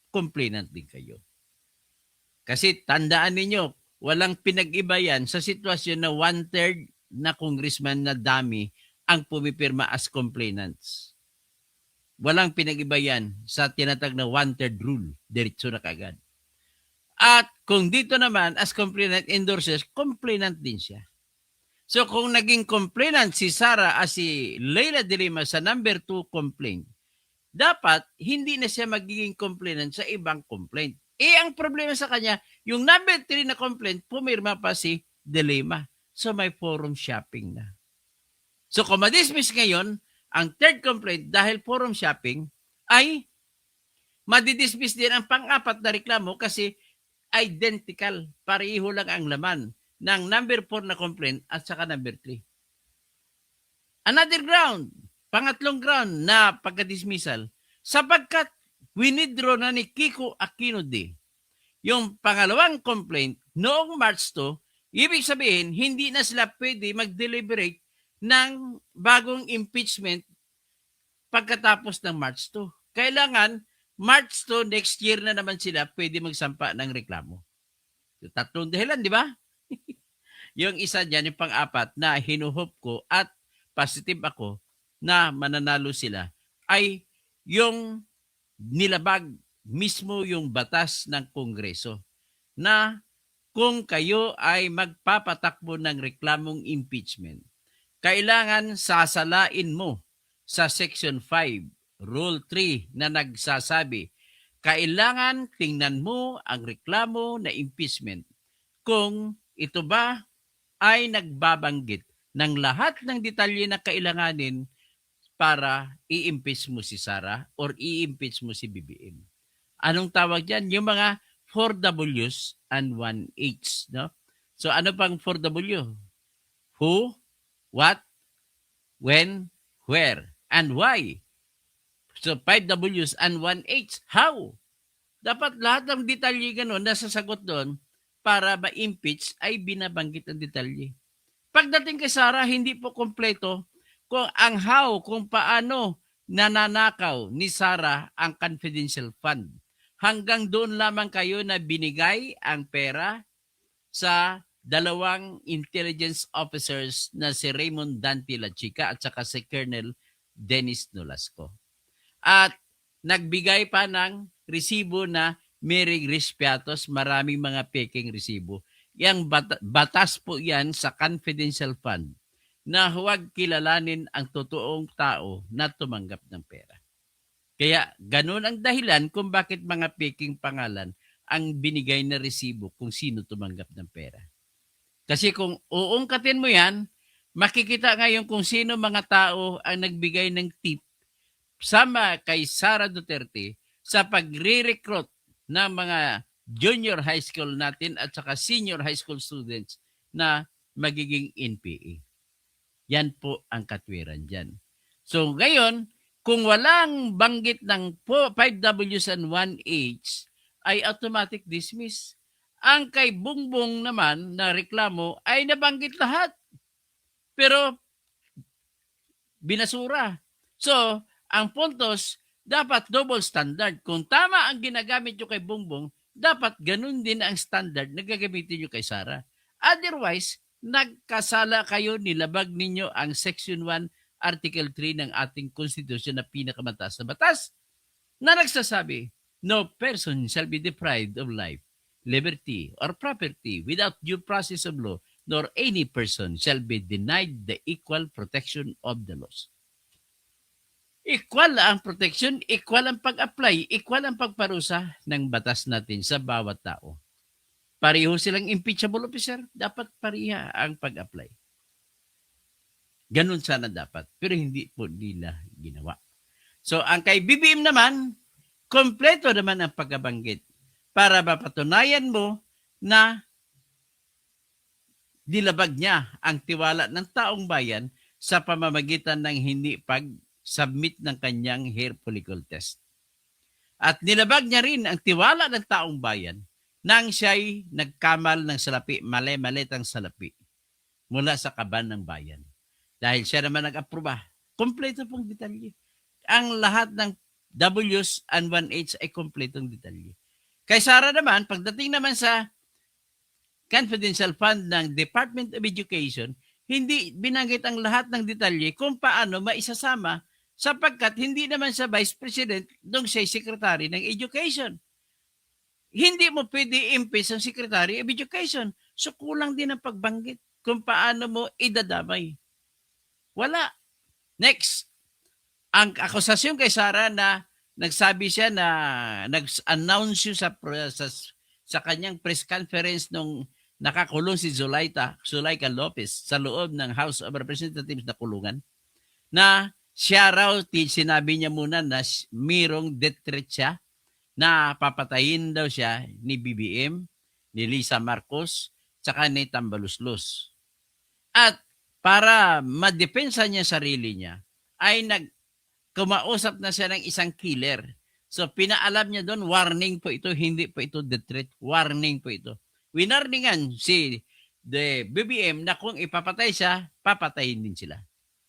complainant din kayo. Kasi tandaan ninyo, walang pinag-iba yan sa sitwasyon na 1/3 na congressman na dami ang pumipirma as complainants. Walang pinag-iba yan sa tinatag na 1/3 rule. Diretso na kagad. At kung dito naman, as complainant endorses, complainant din siya. So kung naging complainant si Sara as si Leila de Lima sa number 2 complaint, dapat hindi na siya magiging complainant sa ibang complaint. Ang problema sa kanya, yung number 3 na complaint, pumirma pa si de Lima. So may forum shopping na. So kung madismiss ngayon, ang 3rd complaint dahil forum shopping ay madidismiss din ang pang-4 na reklamo kasi identical, pareho lang ang laman ng number 4 na complaint at saka number 3. Another ground, pangatlong ground na pagka-dismissal, sapagkat winidraw na ni Kiko Aquino D. Yung pangalawang complaint noong March 2, ibig sabihin hindi na sila pwede mag-deliberate ng bagong impeachment pagkatapos ng March 2. Kailangan March 2 next year na naman sila pwede magsampa ng reklamo. 3 dahilan, di ba? Yung isa dyan, yung pang-4 na hinuhope ko at positive ako na mananalo sila ay yung nilabag mismo yung batas ng Kongreso na kung kayo ay magpapatakbo ng reklamong impeachment, kailangan sasalain mo sa Section 5, Rule 3 na nagsasabi, kailangan tingnan mo ang reklamo na impeachment kung ito ba ay nagbabanggit ng lahat ng detalye na kailanganin para i-impeach mo si Sara or i-impeach mo si BBM. Anong tawag dyan? Yung mga 4Ws and 1H. No? So ano pang 4W? Who, what, when, where, and why. So 5Ws and 1H. How? Dapat lahat ng detalye ganun nasa sagot doon para ma-impeach ay binabanggit ang detalye. Pagdating kay Sara, hindi po kompleto kung ang how, kung paano nananakaw ni Sara ang confidential fund. Hanggang doon lamang kayo na binigay ang pera sa 2 intelligence officers na si Raymond Dante Lachica at saka si Colonel Dennis Nolasco. At nagbigay pa ng resibo na Mary Grispiatos, maraming mga peking resibo. Yang batas po yan sa confidential fund na huwag kilalanin ang totoong tao na tumanggap ng pera. Kaya ganun ang dahilan kung bakit mga peking pangalan ang binigay na resibo kung sino tumanggap ng pera. Kasi kung uungkatin mo yan, makikita ngayon kung sino mga tao ang nagbigay ng tip sama kay Sara Duterte sa pagre-recruit ng mga junior high school natin at saka senior high school students na magiging NPA. Yan po ang katwiran dyan. So ngayon, kung walang banggit ng 5Ws and 1H, ay automatic dismiss. Ang kay Bongbong naman na reklamo ay nabanggit lahat. Pero binasura. So, ang puntos, dapat double standard. Kung tama ang ginagamit nyo kay Bongbong, dapat ganun din ang standard na gagamitin nyo kay Sara. Otherwise, nagkasala kayo, nilabag ninyo ang Section 1, Article 3 ng ating Constitution na pinakamataas na batas na nagsasabi, no person shall be deprived of life, liberty, or property without due process of law, nor any person shall be denied the equal protection of the laws. Equal ang protection, equal ang pag-apply, equal ang pagparusa ng batas natin sa bawat tao. Pareho silang impeachable officer, dapat pareha ang pag-apply. Ganun sana dapat, pero hindi po nila ginawa. So ang kay BBM naman, kompleto naman ang pagkabanggit para mapatunayan mo na dilabag niya ang tiwala ng taong bayan sa pamamagitan ng hindi pag-submit ng kanyang hair follicle test. At nilabag niya rin ang tiwala ng taong bayan nang siya'y nagkamal ng salapi, mali-malitang salapi mula sa kaban ng bayan. Dahil siya naman nag-aproba. Kompleto pong detalye. Ang lahat ng W's and 1H ay kompletong detalye. Kay Sara naman, pagdating naman sa confidential fund ng Department of Education, hindi binanggit ang lahat ng detalye kung paano maisasama sapagkat hindi naman siya Vice President nung siya Secretary ng Education. Hindi mo pwede impeach ang Secretary of Education. So kulang din ang pagbanggit kung paano mo idadamay. Wala. Next, ang akusasyon kay Sara na nagsabi siya na nag-announce sa kanyang press conference nung nakakulong si Zulaika Lopez sa loob ng House of Representatives na kulungan, na siya raw, sinabi niya muna na mayroong death threat siya na papatayin daw siya ni BBM, ni Lisa Marcos, tsaka ni Tambaluslos. At para madepensa niya sarili niya, ay kumausap na siya ng isang killer. So pinaalam niya doon, warning po ito, hindi po ito death threat, warning po ito. Winarningan si the BBM na kung ipapatay siya, papatayin din sila.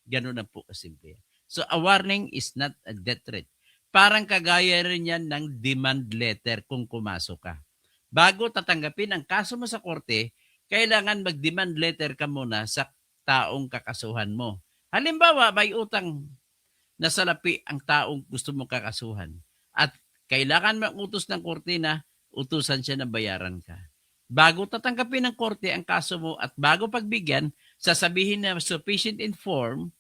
Ganun na po kasimple. So a warning is not a death threat. Parang kagaya rin yan ng demand letter kung pumasok ka. Bago tatanggapin ang kaso mo sa korte, kailangan mag-demand letter ka muna sa taong kakasuhan mo. Halimbawa, may utang na salapi ang taong gusto mong kakasuhan. At kailangan mag-utos ng korte na utusan siya na bayaran ka. Bago tatanggapin ng korte ang kaso mo at bago pagbigyan, sasabihin na sufficient in form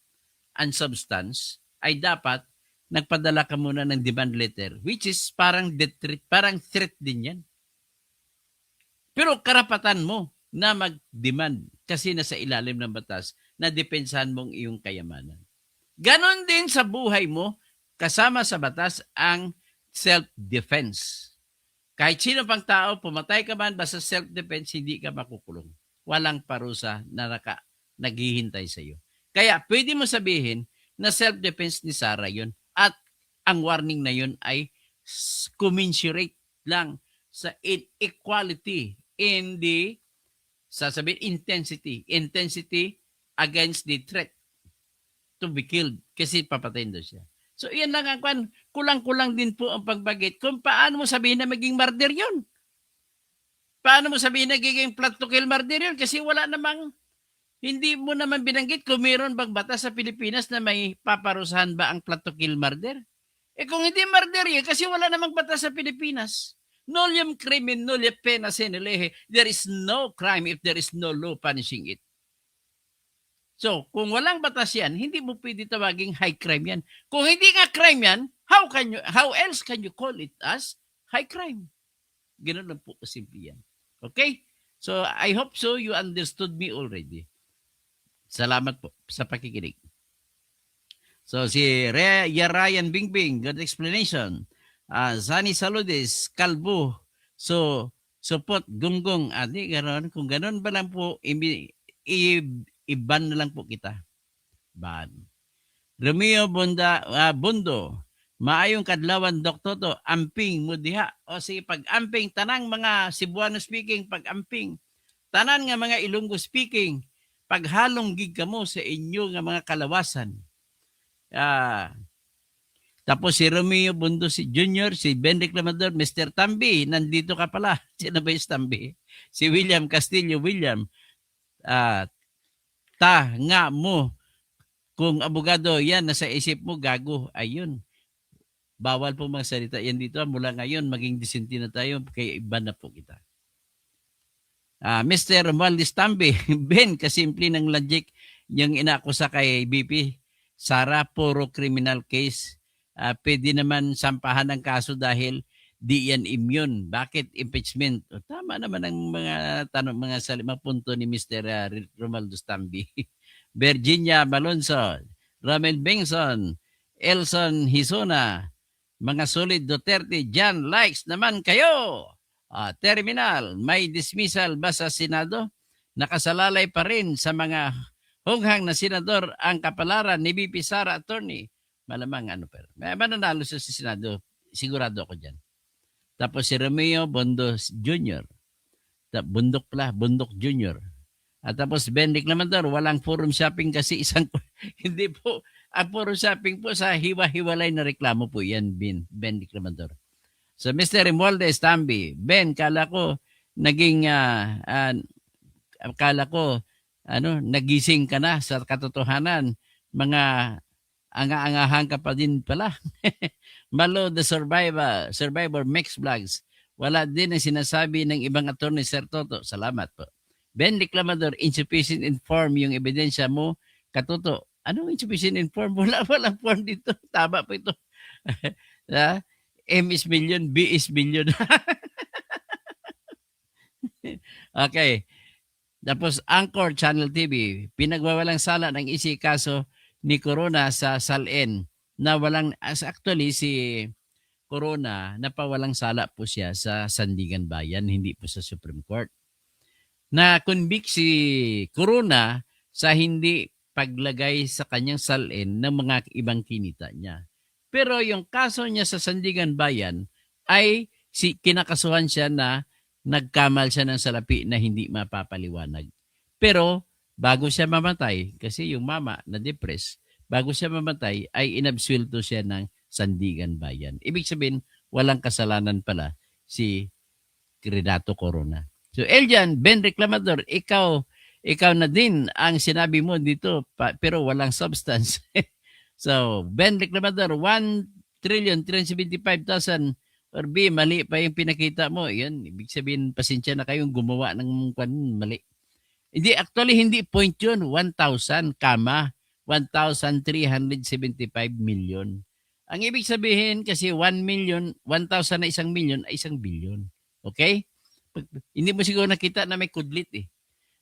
and substance, ay dapat nagpadala ka muna ng demand letter, which is parang death threat, parang threat din yan. Pero karapatan mo na mag-demand kasi nasa ilalim ng batas na depensahan mong iyong kayamanan. Ganon din sa buhay mo, kasama sa batas ang self-defense. Kahit sino pang tao, pumatay ka man, basta self-defense, hindi ka makukulong. Walang parusa na naghihintay sa iyo. Kaya pwede mo sabihin na self-defense ni Sara yun. At ang warning na yun ay commensurate lang sa inequality in the, sasabihin, intensity against the threat to be killed kasi papatayin daw siya. So iyan lang ang kwan, kulang-kulang din po ang pagbagit kung paano mo sabihin na maging murder yun. Paano mo sabihin na giging plot to kill murder yun kasi wala namang, hindi mo naman binanggit kung mayroon bang batas sa Pilipinas na may paparusahan ba ang plot to kill murder. Eh kung hindi murder yun kasi wala namang batas sa Pilipinas. Nullium crimen nullius pena sine lege. There is no crime if there is no law punishing it. So, kung walang batas yan, hindi mo pwede tawaging high crime yan. Kung hindi nga crime yan, how else can you call it as high crime? Ganun lang po kasimple yan. Okay? So, I hope so you understood me already. Salamat po sa pakikinig. So, si Ryan Bingbing, good explanation. Zani Saludes, Kalbo. So, support Gunggong. Di gano'n. Kung gano'n ba lang po, iban na lang po kita. Ban. Romeo Bundo, maayong kadlawan doktoto, amping mo diha. O sige, pag-amping, tanang mga Cebuano speaking, pag-amping. Tanan nga mga Ilonggo speaking, paghalong gig kamo sa inyo nga mga kalawasan. Tapos si Romeo Bundo, si Junior, si Ben Reclamador, Mr. Tambi, nandito ka pala. Sino ba yung Tambi? Si William Castillo, William. Nga mo, kung abogado yan, nasa isip mo, gago, ayun. Bawal po mga salita yan dito. Mula ngayon, maging disente na tayo, kaya iba na po kita. Mr. Romualdez Tambi, Ben, kasimple ng logic, yung inakusa kay BP, Sara, puro criminal case. Pwede naman sampahan ng kaso dahil di yan immune. Bakit impeachment? Tama naman ang mga tanong, mga punto ni Mr. Romualdez Tambi. Virginia Malonzo, Ramel Bengson, Elson Hisona, Mga solid Duterte dyan, likes naman kayo. Terminal, may dismissal ba sa Senado? Nakasalalay pa rin sa mga hunghang na senador ang kapalaran ni VP Sara Attorney. Malamang may mananalo siya sa Senado. Sigurado ako dyan. Tapos si Romeo Bondos Jr. Bundok Jr. At tapos Ben Reclamador, walang forum shopping kasi hindi po, ang forum shopping po sa hiwa-hiwalay na reklamo po yan, Ben Reclamador. So Mr. Romualdez Tambi, Ben, kala ko nagising ka na sa katotohanan, mga anga-angahan ka pa din pala. Malo the Survivor Mix Vlogs. Wala din ang sinasabi ng ibang attorney, Sir Toto. Salamat po. Ben Reclamador, insufficient inform yung ebidensya mo. Katoto, anong insufficient inform? Walang form dito. Tama po ito. M is million, B is billion. Okay. Tapos Anchor Channel TV, pinagwawalang sala ng kaso ni Corona sa SALN na actually si Corona, napawalang sala po siya sa Sandigan Bayan, hindi po sa Supreme Court. Na-convict si Corona sa hindi paglagay sa kanyang SALN ng mga ibang kinita niya. Pero yung kaso niya sa Sandigan Bayan ay kinakasuhan siya na nagkamal siya ng salapi na hindi mapapaliwanag. Pero bago siya mamatay, kasi yung mama na depressed, bago siya mamatay ay inabsuelto siya ng Sandigan Bayan. Ibig sabihin, walang kasalanan pala si Renato Corona. So Eljan, Ben Reclamador, ikaw na din ang sinabi mo dito, pero walang substance. So Ben Reclamador, 1,375,000 or B, mali pa yung pinakita mo. Yan, ibig sabihin, pasensya na kayong gumawa ng mali. Hindi, actually, hindi point yun. 1,375 million. Ang ibig sabihin, kasi 1 million, 1,000 na 1 million ay 1 billion. Okay? Hindi mo siguro nakita na may kudlit eh.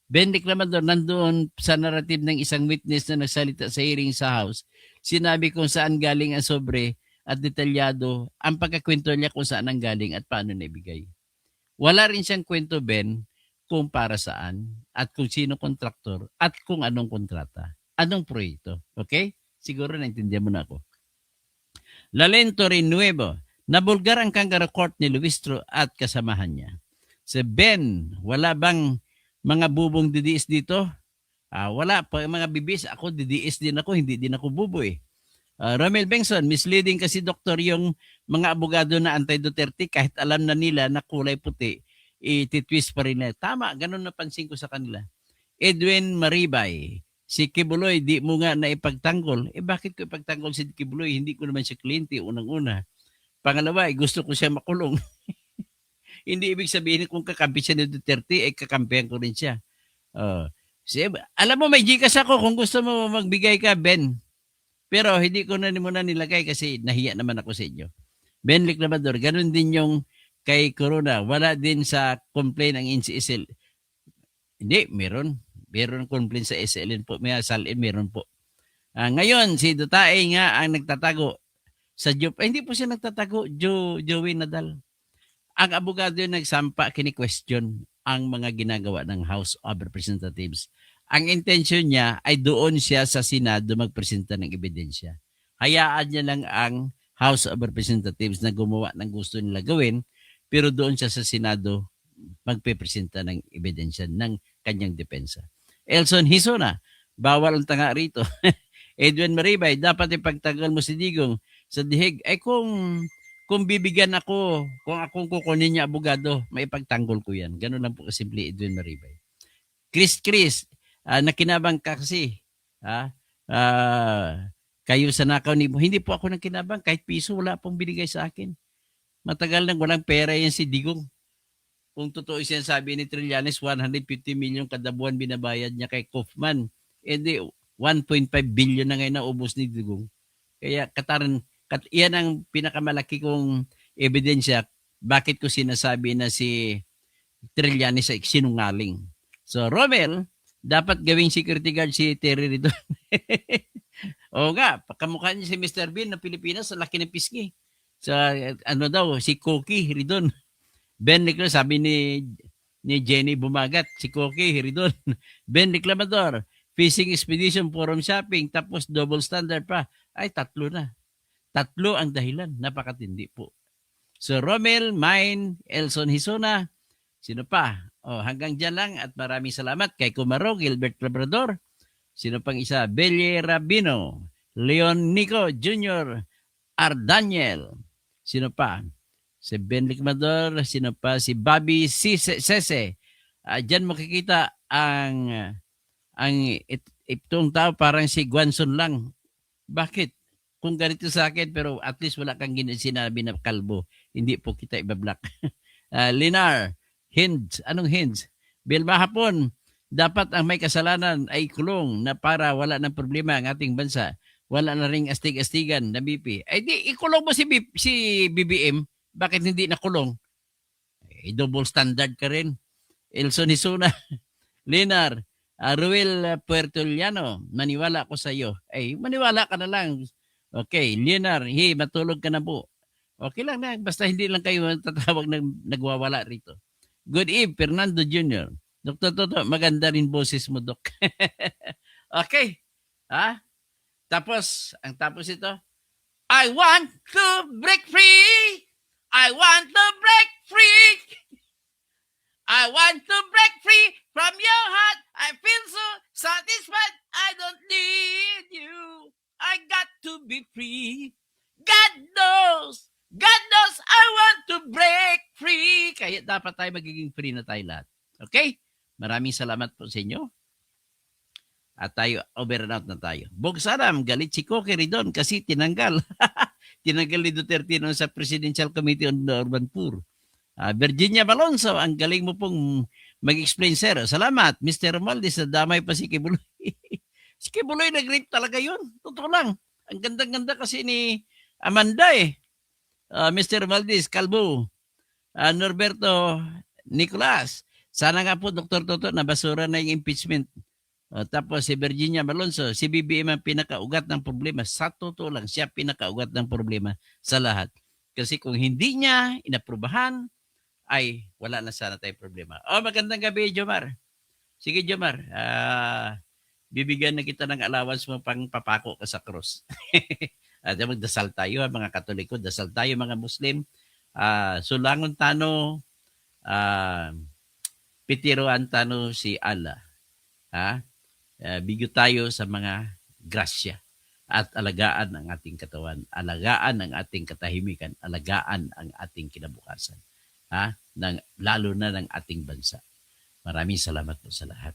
Ben Reclamador, nandoon sa narrative ng isang witness na nagsalita sa hearing sa House, sinabi kung saan galing ang sobre at detalyado ang pagkakwento niya kung saan ang galing at paano naibigay. Wala rin siyang kwento, Ben, kung para saan at kung sino kontraktor at kung anong kontrata. Anong proyekto. Okay? Siguro naintindihan mo na ako. Lalento Renuevo, nabulgar ang Kangaroo Court ni Luistro at kasamahan niya. Si Ben, wala bang mga bubong didiis dito? Wala pa mga bibis. Ako didiis din ako, hindi din ako bubo eh. Romel Bengson, misleading kasi doktor yung mga abogado na anti-Duterte kahit alam na nila na kulay puti, ititwist pa rin na. Tama, ganun napansin ko sa kanila. Edwin Maribay, si Kibuloy, di mo nga na ipagtanggol. Bakit ko ipagtanggol si Kibuloy? Hindi ko naman siya kliyente, unang-una. Pangalawa, gusto ko siya makulong. Hindi ibig sabihin kung kakampi siya ni Duterte, kakampihan ko rin siya. Alam mo, may Gcash ako kung gusto mo magbigay ka, Ben. Pero hindi ko na muna nilagay kasi nahiya naman ako sa inyo. Ben Reclamador, ganun din yung kay Corona. Wala din sa complaint ang NCSL. Hindi, meron. Meron complaint sa SLN po. May SLN, meron po. Ngayon, si Dutae nga ang nagtatago sa Joe. Hindi po siya nagtatago, Joey Nadal. Ang abogado yung nagsampa, kini-question ang mga ginagawa ng House of Representatives. Ang intention niya ay doon siya sa Senado magpresenta ng ebidensya. Hayaan niya lang ang House of Representatives na gumawa ng gusto nila gawin, pero doon siya sa Senado magpepresenta ng ebidensya ng kanyang depensa. Elson Hisona, bawal ang tanga rito. Edwin Maribay, dapat ipagtagal mo si Digong sa dihig. Ay kung bibigyan ako, kung akong kukunin niya abogado, maipagtanggol ko yan. Ganun lang po kasimple, Edwin Maribay. Chris, nakinabang ka kasi. Kayo sa nakaw ni mo. Hindi po ako nakinabang. Kahit piso, wala pong binigay sa akin. Matagal nang walang pera yan si Digong. Kung totoo siya sabi ni Trillanes, 150 million kada buwan binabayad niya kay Kaufman. E di, 1.5 billion na ngayon na ubos ni Digong. Kaya yan ang pinakamalaki kong ebidensya. Bakit ko sinasabi na si Trillanes ay sinungaling. So, Romel, dapat gawing security guard si Terry rito. Oo nga, kamukha niya si Mr. Bean ng Pilipinas, sa laki ng pisngi. Sa ano daw, si Cookie Ridon. Ben Reclamador, sabi ni Jenny Bumagat, si Cookie Ridon. Ben Reclamador, fishing expedition, forum shopping, tapos double standard pa. Ay, tatlo na. Tatlo ang dahilan. Napakatindi po. So, Romel, Mine, Elson Hisona, sino pa? Oh, hanggang dyan lang at maraming salamat kay Kumaro, Gilbert Labrador. Sino pang isa? Belle Rabino, Leon Nico Jr., Ardaniel. Sino pa? Si Ben Licmador. Sino pa? Si Bobby Sese. Diyan makikita itong tao parang si Guanson lang. Bakit? Kung ganito sa akin, pero at least wala kang sinabi na kalbo. Hindi po kita ibablock. Linar, Hinds. Anong Hinds? Bilma hapon, dapat ang may kasalanan ay kulong na para wala ng problema ang ating bansa. Wala na ring astig-astigan na BP. Ay di, ikulong mo si BBM. Bakit hindi nakulong? Double standard ka rin. Elson Hisuna, Linar, Ruel Puertoliano, maniwala ko sa iyo. Ay, maniwala ka na lang. Okay, Linar, matulog ka na po. Okay lang na, basta hindi lang kayo tatawag na nagwawala rito. Good Eve, Fernando Jr. Dr. Toto, maganda rin boses mo, Dok. Okay. Ha? Tapos ito, I want to break free. I want to break free. I want to break free from your heart. I feel so satisfied. I don't need you. I got to be free. God knows I want to break free. Kaya dapat tayo magiging free na tayo lahat. Okay? Maraming salamat po sa inyo. At tayo, over and out na tayo. Bogsaram, galit si Cookie Ridon kasi tinanggal. Tinanggal ni Duterte noon sa Presidential Committee on the Urban Poor. Virginia Malonzo, ang galing mo pong mag-explain, sir. Salamat, Mr. Romualdez, damay pa si Kibuloy. Si Kibuloy nag-rape talaga yun. Totoo lang. Ang ganda-ganda kasi ni Amanda eh. Mr. Romualdez, Calvo, Norberto Nicolas. Sana nga po, Dr. Toto, nabasura na yung impeachment. Tapos si Virginia Malonzo, si BBM ang pinakaugat ng problema. Sa totoo lang, siya pinakaugat ng problema sa lahat. Kasi kung hindi niya inaprubahan, ay wala na sana tayong problema. Magandang gabi, Jomar. Sige, Jomar. Bibigyan na kita ng allowance mo pang papako ka sa cross. At magdasal tayo, mga Katoliko. Dasal tayo, mga Muslim. Sulangon tano, pitiroan tano si Allah. Bigyo tayo sa mga grasya at alagaan ang ating katawan, alagaan ang ating katahimikan, alagaan ang ating kinabukasan, lalo na ng ating bansa. Maraming salamat po sa lahat.